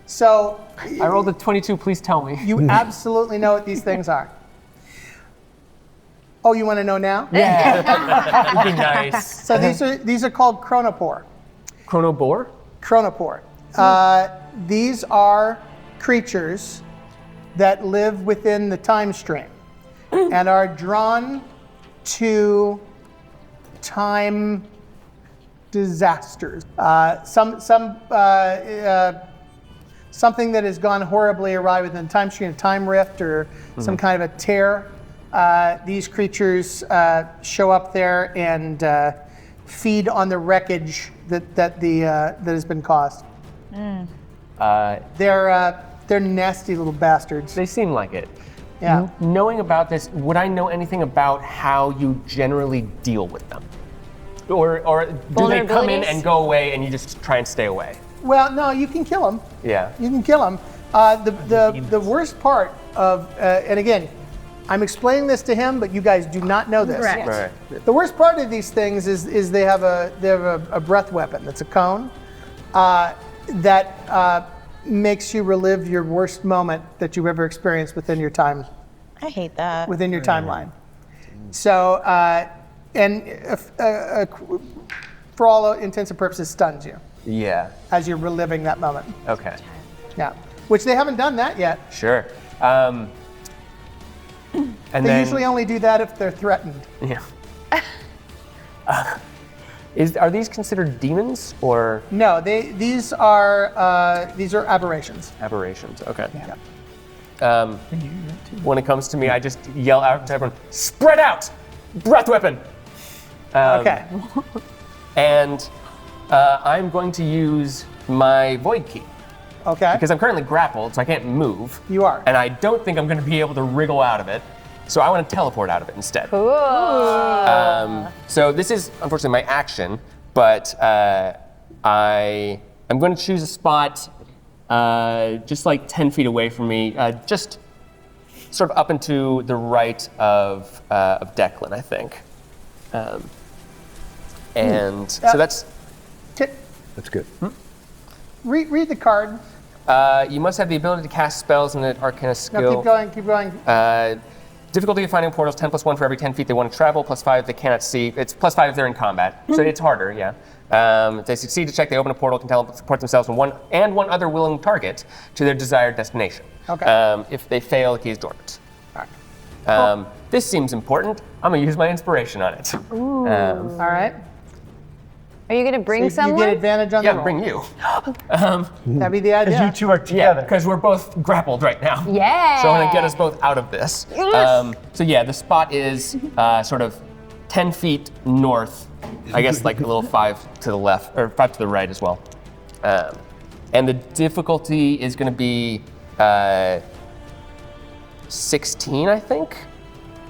So I rolled a 22. Please tell me. you absolutely know what these things are. Oh, you want to know now? Yeah. Would be nice. So these are called chronopore. Chronobore? Chronopore. These are creatures that live within the time stream and are drawn to time disasters. Something that has gone horribly awry within the time stream, a time rift or some kind of a tear. These creatures show up there and feed on the wreckage that has been caused. They're nasty little bastards. They seem like it. Yeah. Knowing about this, would I know anything about how you generally deal with them? Or do they come in Vulnerabilities? and go away and you just try and stay away? Well, no, you can kill them. Yeah. You can kill them. The worst part of, and again, I'm explaining this to him, but you guys do not know this. Correct. Right. The worst part of these things is they have a breath weapon that's a cone that makes you relive your worst moment that you've ever experienced within your time. I hate that. Within your timeline. So, for all intents and purposes, stuns you Yeah. as you're reliving that moment. Okay. Yeah, which they haven't done that yet. Sure. And They then, usually only do that if they're threatened. Yeah. Are these considered demons or No, these are aberrations. aberrations? Okay. Yeah. When it comes to me, I just yell out to everyone, "Spread out! Breath weapon!" Okay. And I'm going to use my void key. Okay. Because I'm currently grappled, so I can't move. You are. And I don't think I'm going to be able to wriggle out of it. So I want to teleport out of it instead. Cool. So this is unfortunately my action, but I'm going to choose a spot just like 10 feet away from me, just sort of up and to the right of Declyn, I think. So that's good. Read the card. You must have the ability to cast spells and an arcana skill. No, keep going. Difficulty of finding portals, 10 plus 1 for every 10 feet they want to travel, plus 5 if they cannot see. It's plus 5 if they're in combat, so it's harder, yeah. If they succeed to check, they open a portal, can teleport themselves and one other willing target to their desired destination. Okay. If they fail, the key is dormant. This seems important. I'm going to use my inspiration on it. Ooh. All right. Are you going to bring someone? You get advantage on the roll. bring you. That'd be the idea. Because you two are together. Because we're both grappled right now. Yeah. So I'm going to get us both out of this. Yes. So yeah, the spot is sort of 10 feet north. I guess like a little 5 to the left, or 5 to the right as well. And the difficulty is going to be 16, I think.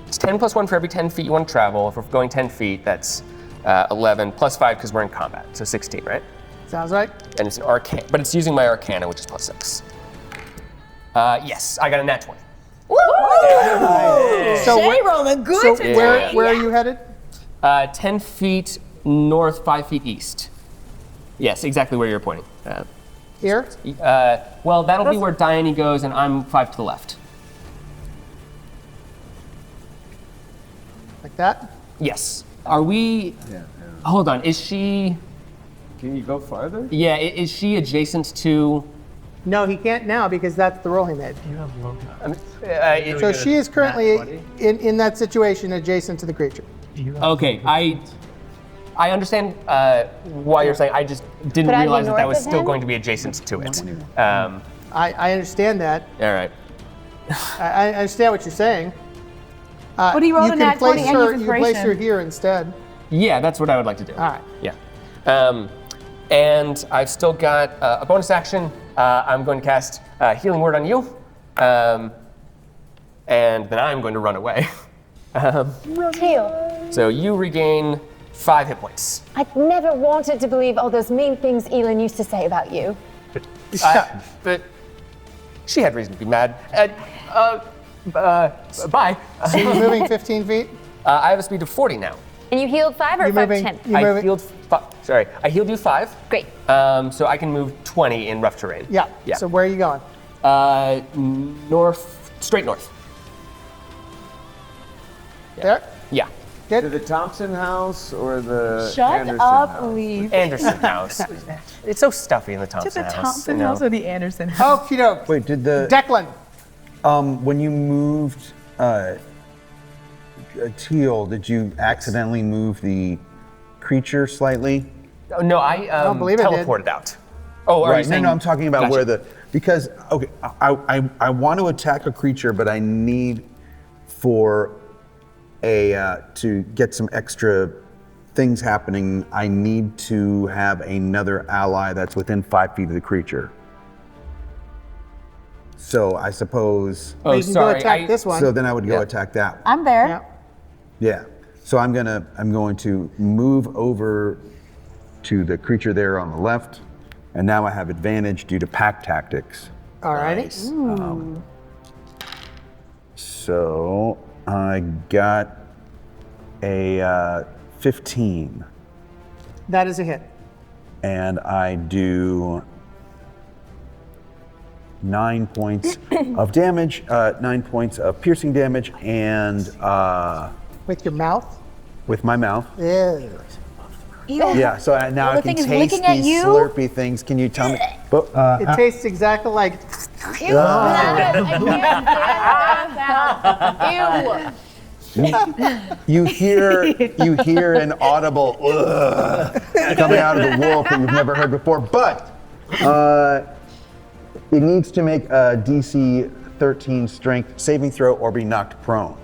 It's 10 plus 1 for every 10 feet you want to travel. If we're going 10 feet, that's 11 plus 5 because we're in combat, so 16, right? Sounds right. And it's an arcana, but it's using my arcana, which is plus 6. Yes, I got a nat 20. Woo! So Shea rolling good So today. where are you headed? 10 feet north, 5 feet east. Yes, exactly where you're pointing. Here? Well, that'll be where Diony goes, and I'm 5 to the left. Like that? Yes. Are we? Yeah. Hold on. Is she? Can you go farther? Yeah. Is she adjacent to? No, he can't now because that's the roll he made. You have low So she is currently in that situation adjacent to the creature. Okay. I understand why you're saying. I just didn't Could I be realize that north was of still him? going to be adjacent to it. I understand that. All right. I understand what you're saying. But he rolled you a can nat 20 and her, he's you place her inspiration. here instead. Yeah, that's what I would like to do. All right. Yeah. And I've still got a bonus action. I'm going to cast Healing Word on you. And then I'm going to run away. Tyll, So you regain 5 hit points. I never wanted to believe all those mean things Eelynn used to say about you. But she had reason to be mad. Bye. So you're moving 15 feet? I have a speed of 40 now. And you healed 5 or You're 5 moving- 10? you're moving- I healed you 5. Great. So I can move 20 in rough terrain. Yeah. Yeah. So where are you going? North, straight north. There? Yeah. To the Thompson house or the Shut Anderson up, house? Leif. Anderson house. It's so stuffy in the To Thompson the house. Thompson you know. house or the Anderson house? Okie doke. Wait, did the Declyn. when you moved Teal, did you accidentally move the creature slightly? No, I don't believe it did. teleported out. Oh, are you Right. saying? No, I'm talking about Gotcha. where because I want to attack a creature, but I need for to get some extra things happening. I need to have another ally that's within 5 feet of the creature. So I suppose. Oh, you can sorry. go attack this one. So then I would go attack that one. I'm there. Yeah. Yeah. So I'm going to move over to the creature there on the left, and now I have advantage due to pack tactics. Alrighty. So I got a 15, That is a hit. and I do 9 points of damage, 9 points of piercing damage, and With your mouth? with my mouth. Yeah. Yeah. So now I the can thing is taste licking at these you? slurpy things. Can you tell me? But, It tastes exactly like. Ew, you hear an audible "Ugh" coming out of the wolf that you've never heard before, but it needs to make a DC 13 strength saving throw or be knocked prone.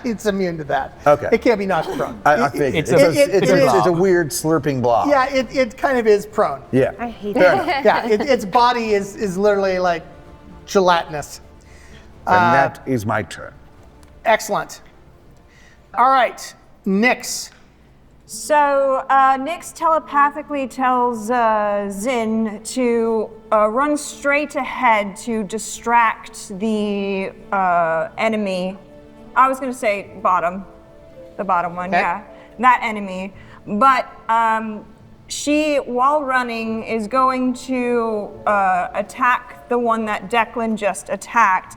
It's immune to that. Okay. It can't be knocked prone. I figured. It's It's a weird slurping blob. Yeah, it kind of is prone. Yeah. I hate Fair it. enough. Yeah, its body is literally like gelatinous. And that is my turn. Excellent. All right, Nyx. So Nyx telepathically tells Zin to run straight ahead to distract the enemy. I was going to say bottom, the bottom one, Okay. yeah, that enemy. But she, while running, is going to attack the one that Declyn just attacked,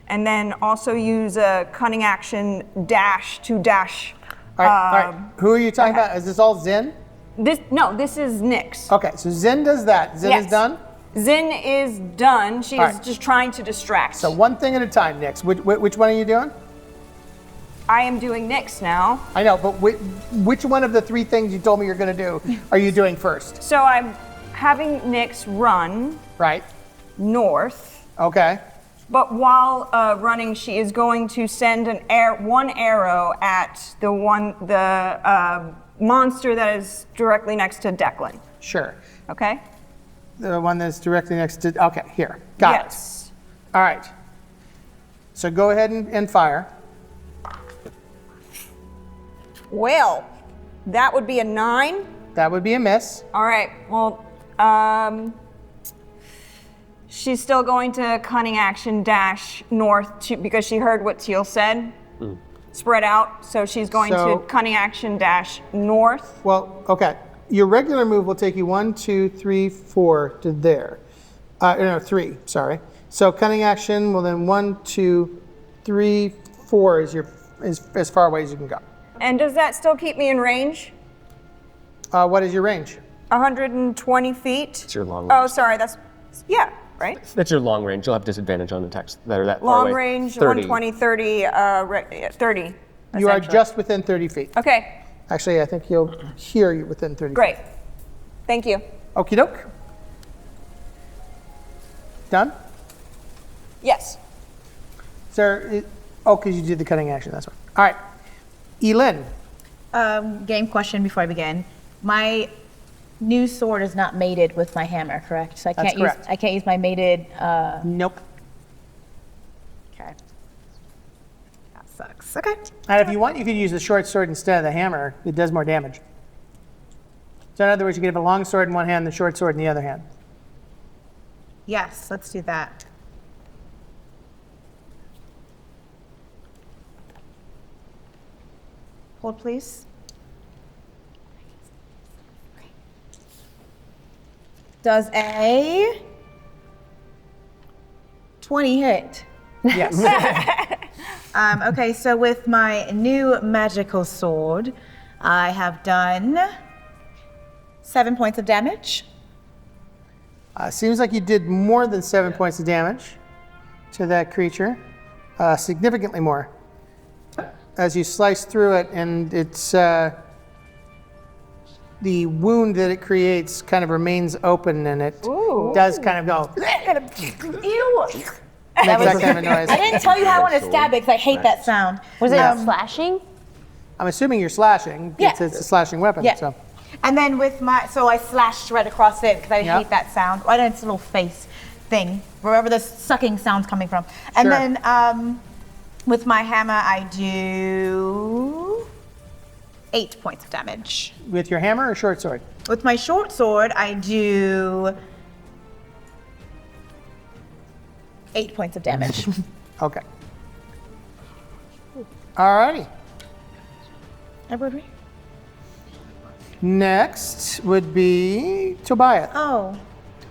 and then also use a cunning action dash to dash. All right. Who are you talking about? Is this all Zin? This is Nyx. Okay, so Zin does that. Zin is Yes. done? Zin is done. She All is right. just trying to distract. So one thing at a time, Nyx. Which one are you doing? I am doing Nyx now. I know, but which one of the three things you told me you're going to do are you doing first? So I'm having Nyx run Right. north, Okay. but while running, she is going to send one arrow at the monster that is directly next to Declyn. Sure. Okay? The one that's directly next to. Okay, here. Got Yes. it. All right. So go ahead and fire. Well, that would be a 9. That would be a miss. All right. Well, she's still going to cunning action dash north because she heard what Tyll said. Spread out. So she's going So- to cunning action dash north. Well, okay. Your regular move will take you 1, 2, 3, 4 to there. No, 3. Sorry. So cunning action. Well, then 1, 2, 3, 4 is as far away as you can go. And does that still keep me in range? What is your range? 120 feet. It's your long Oh, range. sorry. Yeah, right? That's your long range. You'll have disadvantage on attacks that are that far Long away. range, 30. 120, 30, 30. You are essentially. just within 30 feet. Okay, Actually, I think he'll hear you within 30 great. feet. Thank you. Okie doke. Done? Yes. Sir, because you did the cutting action, that's right. All right. Eelynn. Game question before I begin. My new sword is not mated with my hammer, correct? So I That's can't use correct. I can't use my mated. Nope. Okay. That sucks. Okay. And if you want, you could use the short sword instead of the hammer. It does more damage. So in other words, you could have a long sword in one hand, the short sword in the other hand. Yes, let's do that. Hold, please. Does a 20 hit? Yes. Okay, so with my new magical sword, I have done 7 points of damage. Seems like you did more than 7 points of damage to that creature. Significantly more. As you slice through it, and it's the wound that it creates kind of remains open, and it does kind of go. Ew! Makes that kind of a noise. I didn't tell you how I want to stab it because I hate that sound. Was it slashing? I'm assuming you're slashing. Yeah. It's a slashing weapon. Yeah. So. And then with so I slashed right across it because I Yeah. hate that sound. Right on its little face thing, wherever the sucking sound's coming from. And Sure. then with my hammer, I do 8 points of damage. With your hammer or short sword? With my short sword, I do 8 points of damage. Okay. Alrighty. Everybody? Next would be Tobiath. Oh,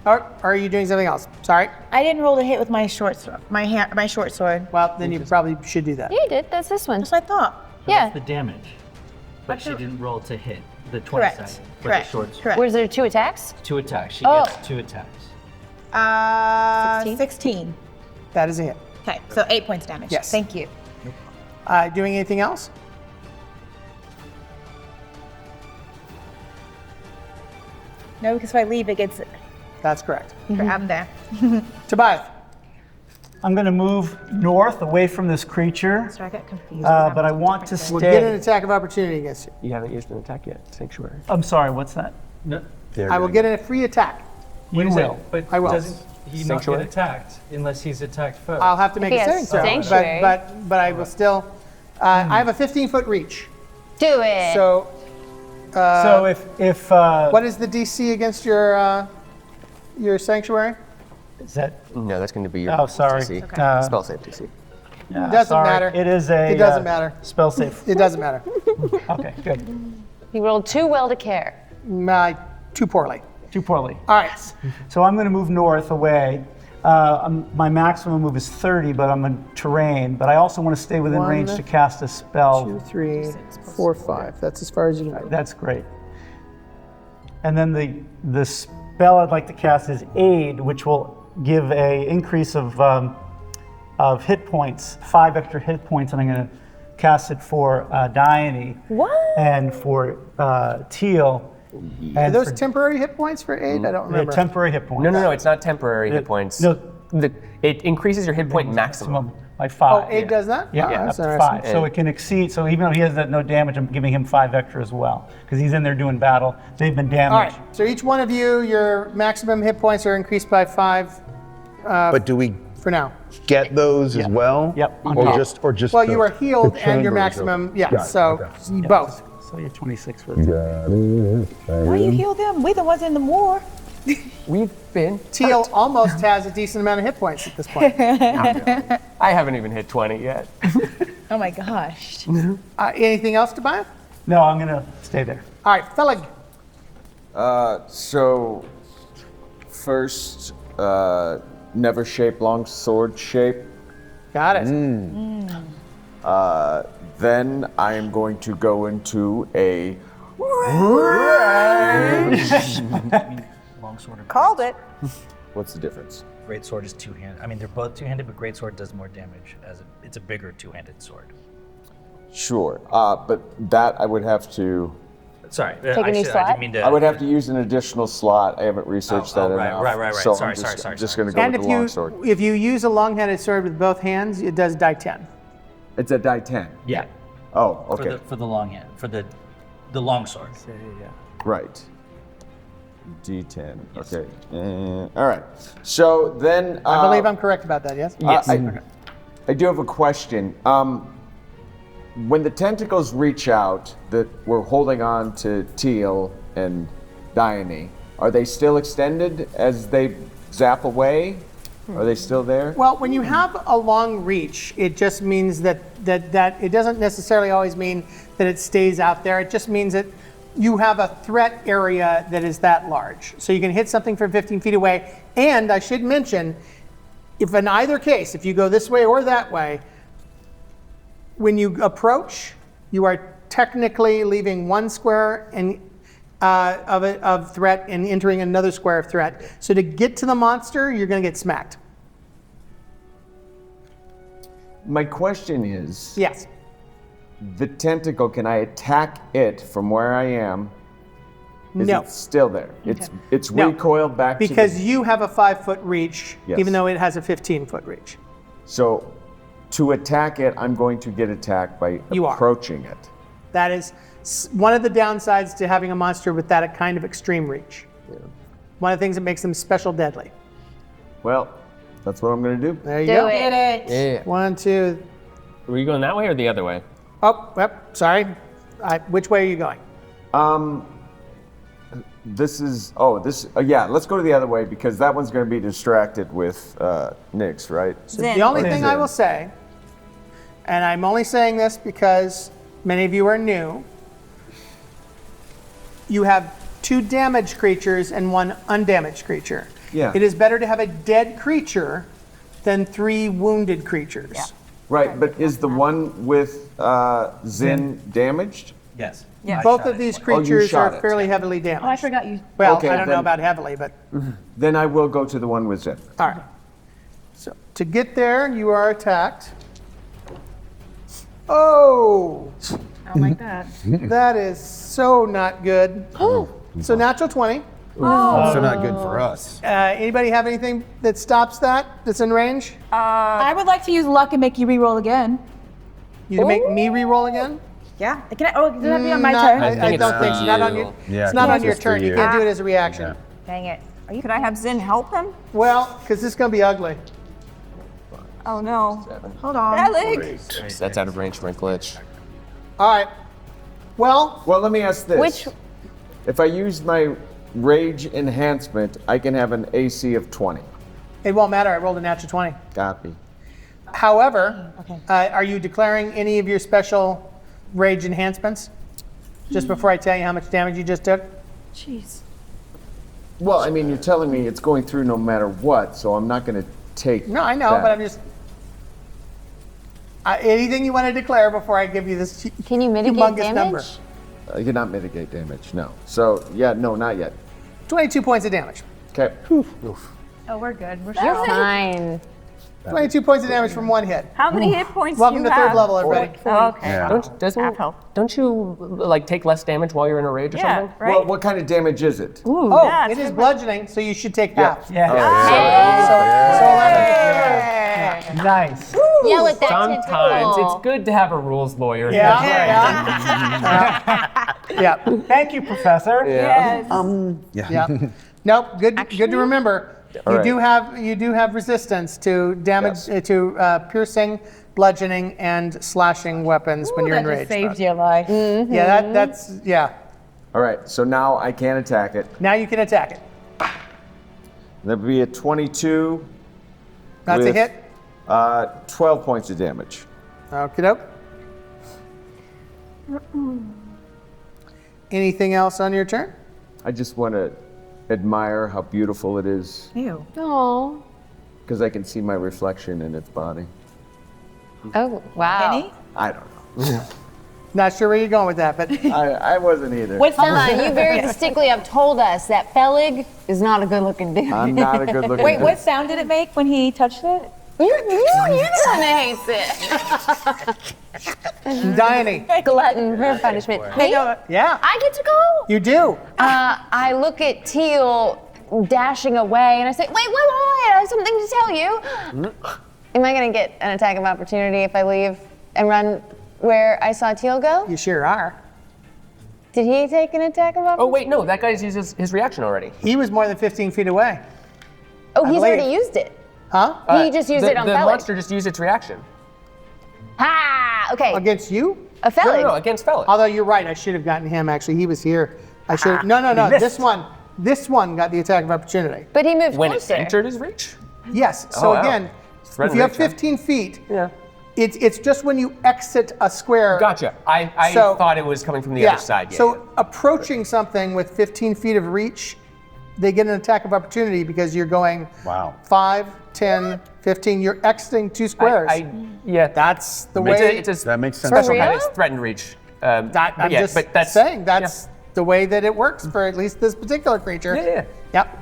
Or are you doing something else? Sorry. I didn't roll to hit with my short sword. My short sword. Well, then you probably should do that. Yeah, you did. That's this one. That's what I thought. Yeah. The damage. But she didn't roll to hit the 20 Correct. sided with Correct. the short sword. Correct. Was there 2 attacks? 2 attacks. She Oh. gets 2 attacks. 16. That is a hit. Okay, so 8 points of damage. Yes. Thank you. Doing anything else? No, because if I leave, it gets. That's correct. I'm there. Tobiath. I'm going to move north away from this creature. So I get confused. But I want to We'll get an stay. attack of opportunity against you. You haven't used an attack yet, Sanctuary. I'm sorry, what's that? No, I will get a free attack. You will. But I will. doesn't he not Sanctuary? get attacked unless he's attacked first? I'll have to make he a has saving throw, Sanctuary. but I will still. I have a 15-foot reach. Do it. So So if what is the DC against your sanctuary? is that? No, that's going to be your Oh, sorry. DC. Okay. Spell save DC. Yeah, Doesn't sorry. matter. It is a. It doesn't matter. Spell save. It doesn't matter. Okay, good. You rolled too well to care. Too poorly. Too poorly. All right. So I'm going to move north away. My maximum move is 30, but I'm in terrain. But I also want to stay within One, range to cast a spell. 2, 3, 4, 5. That's as far as you can go. That's great. And then the spell I'd like to cast is Aid, which will give a increase of hit points, 5 extra hit points, and I'm going to cast it for Diony. What? And for Tyll. Are those temporary hit points for aid? I don't They're remember. temporary hit points. No, it's not temporary hit points. No. It increases your hit point maximum. By 5. Oh, aid does that? Yeah, Oh, up that's to interesting. 5. So it can exceed. So even though he has no damage, I'm giving him 5 extra as well because he's in there doing battle. They've been All damaged. right. So each one of you, your maximum hit points are increased by 5 But do we for now. get those as well? Yep. Or just. Well, the- you are healed the and your chambers of- maximum. Yeah. Got it, So okay. both. So you're 26 for Why you heal them? We the ones in the war. We've been. Teal almost has a decent amount of hit points at this point. I haven't even hit 20 yet. Oh my gosh. Anything else, Tobiath? No, I'm going to stay there. All right, Fellig. So, first, never shape long sword shape. Got it. Then I am going to go into a Longsword or Called it. What's the difference? greatsword is two-handed. I mean, they're both two-handed, but greatsword does more damage it's a bigger two-handed sword. Sure, but that I would have to. Sorry, a new I slot? didn't mean to. I would have to use an additional slot. I haven't researched that right, enough. right. So Sorry, I'm just, sorry. just going to go And with if the long sword. if you use a long-handed sword with both hands, it does die 10. It's a die 10. Yeah. Oh, okay. For the long hand, for the long sword. Right. D10. Okay. All right. So then. I believe I'm correct about that, yes? Yes. I do have a question. When the tentacles reach out that we're holding on to Tyll and Diony, are they still extended as they zap away? Are they still there? Well, when you have a long reach, it just means that it doesn't necessarily always mean that it stays out there. It just means that you have a threat area that is that large. So you can hit something from 15 feet away. And I should mention, if in either case, if you go this way or that way, when you approach, you are technically leaving one square of threat and entering another square of threat. So to get to the monster, you're going to get smacked. My question is, Yes. the tentacle, can I attack it from where I am? Is No. it still there? It's No. recoiled back Because to the... you have a 5-foot reach, Yes. even though it has a 15-foot reach. So to attack it, I'm going to get attacked by You are. approaching it. That is one of the downsides to having a monster with that kind of extreme reach. One of the things that makes them special deadly. Well, that's what I'm going to do. There you Do go. it. Yeah. 1, 2. Were you going that way or the other way? Oh, yep. Sorry. Which way are you going? Yeah, let's go to the other way because that one's going to be distracted with Nyx, right? The only thing I will say, and I'm only saying this because many of you are new, you have 2 damaged creatures and 1 undamaged creature. Yeah. It is better to have a dead creature than 3 wounded creatures. Yeah. Right, but is the one with Zin damaged? Yes. Yeah. Both of these creatures shot are it. fairly heavily damaged. Oh, I forgot you. Well, Okay, I don't know then- about heavily, but Then I will go to the one with Zin. all right. So to get there, you are attacked. Oh, I don't like that. that is so not good. So natural 20. So not good for us. Anybody have anything that stops that? That's in range? I would like to use luck and make you re-roll again. You to make me re-roll again? Yeah. Can I? Oh, does that be on my No, turn? I don't think so. Not on your. Yeah, it's not on your just for turn. You you. can't do it as a reaction. Dang it. Could I have Zin help him? Well, because this is going to be ugly. Oh no. Hold on. Fellig! That's out of range for a glitch. All right. Well, let me ask this. If I use my rage enhancement, I can have an AC of 20. it won't matter. I rolled a natural 20. Copy. However, are you declaring any of your special rage enhancements? Just before I tell you how much damage you just took? Jeez. Well, I mean, you're telling me it's going through no matter what, so I'm not going to take. No, I know, that. but I'm just. Anything you want to declare before I give you this Can you mitigate humongous damage? number? You cannot mitigate damage, no. So, yeah, no, not yet. 22 points of damage. Okay. Oh, we're good. We're You're solid. fine. 22 points of damage from one hit. How many hit points Welcome do to you third have? level, everybody. Oh, okay. Yeah. Don't you like take less damage while you're in a rage or Yeah, something? right? Well, what kind of damage is it? Oh, Yeah, it it's is good. bludgeoning, so you should take half. Yeah. So 11. Nice. Yell at that Sometimes tentacle. it's good to have a rules lawyer. Yeah. Thank you, Professor. Yes. Yeah. Nope. Good to remember. All You do have resistance to damage to piercing, bludgeoning, and slashing weapons when you're That enraged. just saved your life. Yeah, that's All right, so now I can attack it. Now you can attack it. That would be a 22. That's a with, hit. 12 points of damage. Okie doke. Anything else on your turn? I just want to admire how beautiful it is Ew. Oh. because I can see my reflection in its body. Oh, wow. Penny? I don't know. Not sure where you're going with that, but I wasn't either. Hold on, you very distinctly have told us that Fellig is not a good-looking dude. I'm not a good looking Wait, what sound did it make when he touched it? You're the one that hates it. Diony. Glutton for punishment. Me? Yeah, I get to go. you do. I look at Teal dashing away, and I say, wait, I have something to tell you. Am I going to get an attack of opportunity if I leave and run where I saw Teal go? You sure are. Did he take an attack of opportunity? Oh wait, no, that guy's used his reaction already. He was more than 15 feet away. Oh, he's believe. already used it. Huh? He just used it on The Fellig. monster just used its reaction. Ha! Okay. Against you? A Fellig. No, against Fellig. Although you're right, I should have gotten him. Actually, he was here. I should. No. missed. This one got the attack of opportunity. But he moved When it closer. entered his reach? Yes. So Oh, wow. again, Threat if you have reach, huh? 15 feet, Yeah. it's just when you exit a square. Gotcha. I So- thought it was coming from the Yeah. other side. Yeah, So approaching something with 15 feet of reach, they get an attack of opportunity because you're going Wow. 5, 10, 15. You're exiting 2 squares. yeah. That's the It's way. a, it's a That makes sense. special For kind real? of threatened reach. I'm but yeah, just but that's saying that's the way that it works for at least this particular creature. Yeah. Yep.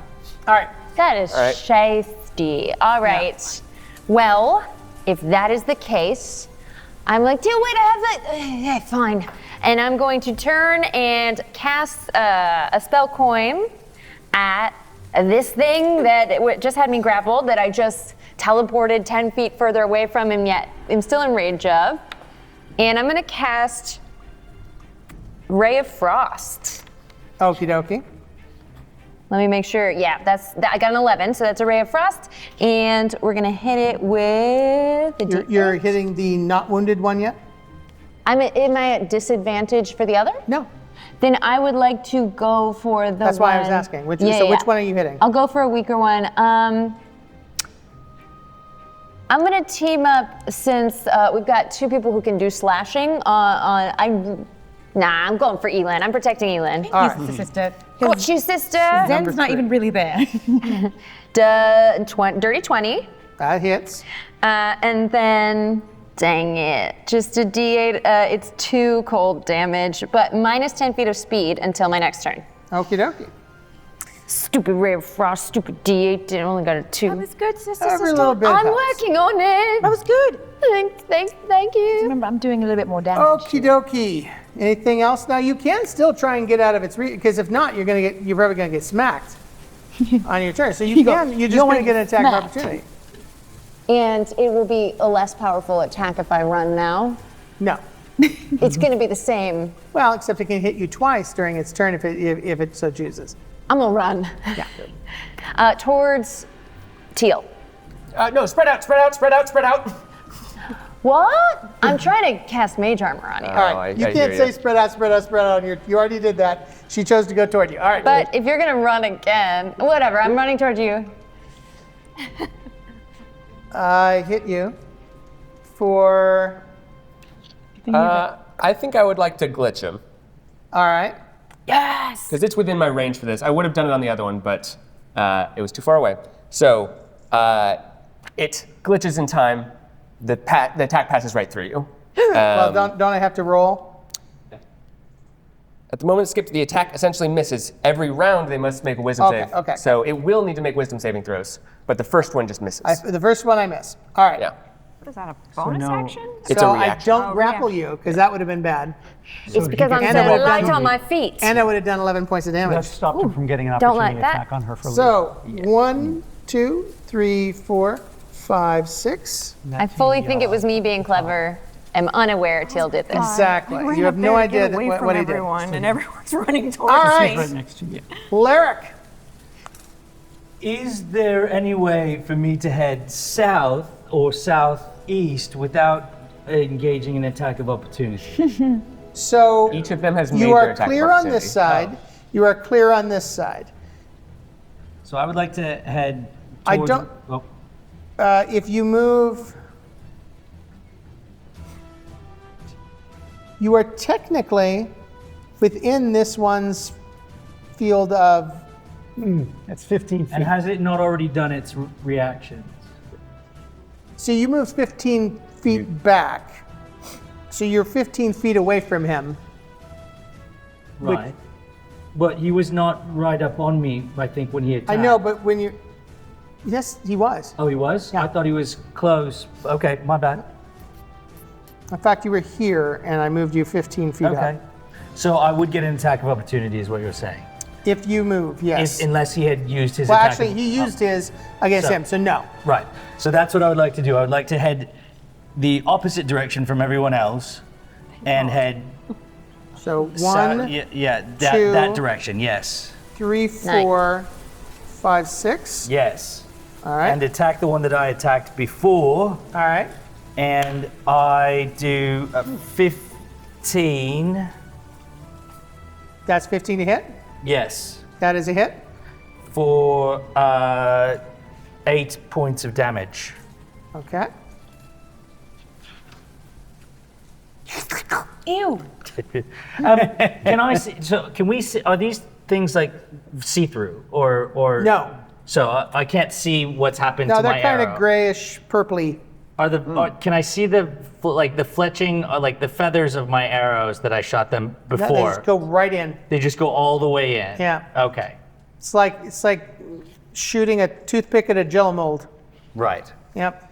All right. That is right. shasty. All right. Well, if that is the case, I'm like, Teal, wait, I have that. Yeah, fine. And I'm going to turn and cast a spell coin at this thing that just had me grappled, that I just teleported 10 feet further away from him, yet I'm still in rage of. And I'm going to cast Ray of Frost. Okie dokie. Let me make sure. Yeah, I got an 11, so that's a Ray of Frost. And we're going to hit it with the You're hitting the not wounded one yet? Am I at disadvantage for the other? No. Then I would like to go for the That's why I was asking. Which one are you hitting? I'll go for a weaker one. I'm going to team up since we've got 2 people who can do slashing. I'm going for Eelynn. I'm protecting Eelynn. He's the sister. Got you, sister. Zen's not even really there. Dirty 20. That hits. And then, dang it, just a D8. It's 2 cold damage, but minus 10 feet of speed until my next turn. Okie dokie. Stupid Ray of Frost, stupid D8. It only got a 2. That was good, sister. Every little bit I'm helps. working on it. That was good. Thank you. Remember, I'm doing a little bit more damage. Okie dokie. Anything else? Now you can still try and get out of its reach, because if not, you're probably gonna get smacked on your turn. So you're just gonna get an attack of opportunity. And it will be a less powerful attack if I run now. No. It's going to be the same. Well, except it can hit you twice during its turn if it so chooses. I'm gonna run. Yeah. Towards Teal. No, spread out. What? I'm trying to cast Mage Armor on you. All right. You can't say spread out. You already did that. She chose to go toward you. All right. But if you're gonna run again, whatever. I'm running towards you. I hit you for. I think I would like to glitch him. All right. Yes. Because it's within my range for this. I would have done it on the other one, but it was too far away. So it glitches in time. The attack passes right through you. Well, don't I have to roll? At the moment it skipped, the attack essentially misses. Every round they must make a wisdom save. Okay. So it will need to make wisdom saving throws, but the first one just misses. The first one I miss. All right. Yeah. What is that, a bonus action? It's so a reaction. I don't grapple you, because that would have been bad. It's because I'm so light on my feet. And I would have done 11 points of damage. That stopped him from getting an Don't opportunity like that. attack on her for So 1, 2, 3, 4, 5, 6. I fully think it was me being clever. I'm unaware Teal did this. Exactly. I ran You have up no there to get idea away from what he did. everyone, and everyone's running towards All me. right. right next to you. Laric. Is there any way for me to head south or southeast without engaging an attack of opportunity? So Each of them has you major are attack clear on this side. You are clear on this side. So I would like to head I towards... don't- Oh, If you move, you are technically within this one's field of. That's 15 feet. and has it not already done its reactions? So you move 15 feet back. So you're 15 feet away from him. Right. But he was not right up on me, I think, when he attacked. I know, but when you. Yes, he was. Oh, he was? Yeah. I thought he was close. Okay, my bad. In fact, you were here, and I moved you 15 feet Okay. up. So I would get an attack of opportunity, is what you're saying? If you move, yes. Unless he had used his Well, attack. actually, he used his against him, so no. Right. So that's what I would like to do. I would like to head the opposite direction from everyone else and head. So 1, that direction, yes. 3, 4, 5, 6. Yes. All right. And attack the one that I attacked before. All right. And I do 15. That's 15 to hit. Yes. That is a hit. For 8 points of damage. Okay. Ew. Can I see? So can we see? Are these things like see-through or? No. So I can't see what's happened No, to they're my kind arrow. of grayish, purpley. Can I see the fletching, or like the feathers of my arrows that I shot them No, before? they just go right in. They just go all the way in. Yeah. Okay. It's like shooting a toothpick at a Jello mold. Right. Yep.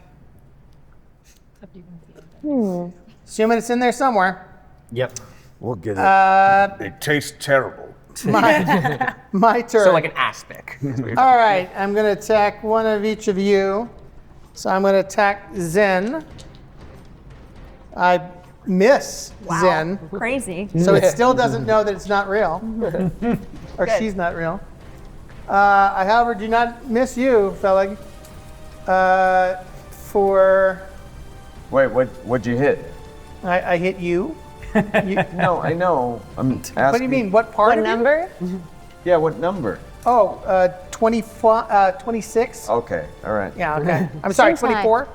Assuming it's in there somewhere. Yep. We'll get it. It tastes terrible. My turn. So like an aspic. All right, I'm going to attack one of each of you. So I'm going to attack Zen. I miss Zen. Crazy. So it still doesn't know that it's not real. Or Good. she's not real. I, however, do not miss you, Fellig. For. Wait, what'd you hit? I hit you. No, I know. I'm asking. What do you mean? What part What of you? number? Yeah, what number? Oh, 26. Okay, all right. Yeah, okay. I'm sorry, Seems high. 24.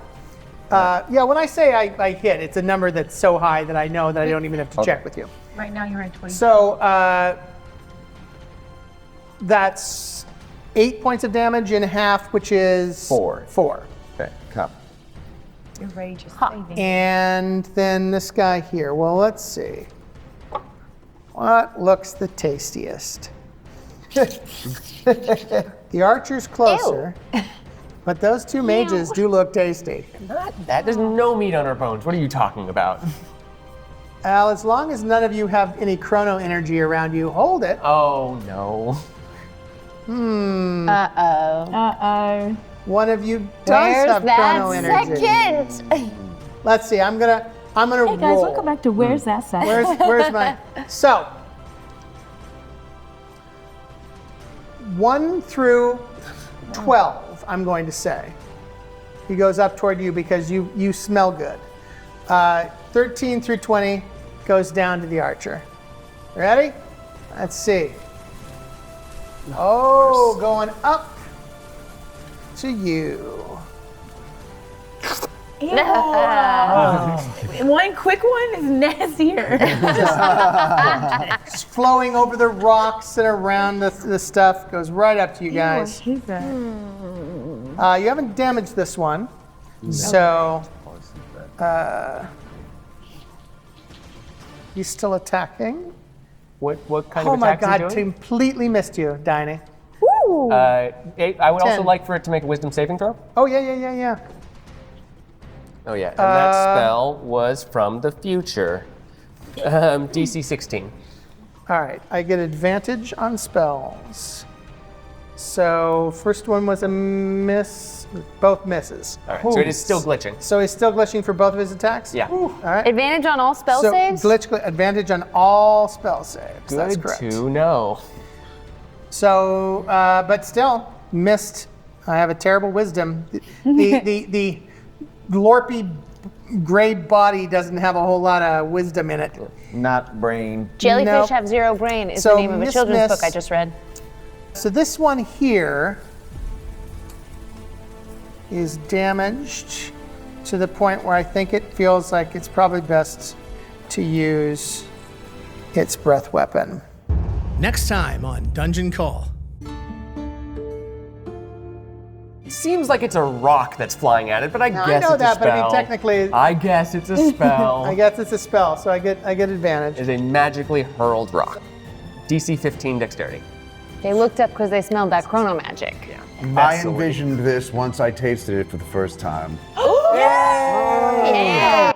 Yeah, when I say I hit, it's a number that's so high that I know that I don't even have to check with you. Right now you're at 20. So that's 8 points of damage in half, which is 4. 4. Okay, cop. Your rage is saving. And then this guy here. Well, let's see. What looks the tastiest? The archer's closer, but those two mages do look tasty. Not that. There's no meat on our bones. What are you talking about? Al, as long as none of you have any chrono energy around you, hold it. Oh no. Uh-oh. One of you does have chrono energy. Second? Let's see. I'm gonna Hey roll. guys, we'll go back to where's that second? Where's my? So 1 through 12, I'm going to say. He goes up toward you because you smell good. 13 through 20 goes down to the archer. Ready? Let's see. Oh, going up to you. One quick one is nastier. Just flowing over the rocks and around the stuff, goes right up to you guys. You haven't damaged this one, so he's still attacking. What kind Oh of my attacks are god, you doing? completely missed you, Diony. I would also 10. like for it to make a wisdom saving throw. Oh, yeah. Oh yeah, and that spell was from the future. DC 16. All right, I get advantage on spells. So first one was a miss, both misses. All right, so it is still glitching. So he's still glitching for both of his attacks? Yeah. All right. Advantage on all spell So saves? advantage on all spell saves. That's Good correct. to know. So, but still missed. I have a terrible wisdom. The Lorpy gray body doesn't have a whole lot of wisdom in it. Not brain. Jellyfish Nope. have 0 brain is So the name of a miss, children's miss. book I just read. So this one here is damaged to the point where I think it feels like it's probably best to use its breath weapon. Next time on Dungeon Call. It seems like it's a rock that's flying at it, but I Now, guess I know it's that, a but I spell. mean, technically, I guess it's a spell. I guess it's a spell, so I get advantage. It's a magically hurled rock. DC 15 dexterity. They looked up because they smelled that chrono magic. Yeah. I envisioned this once I tasted it for the first time. Yeah.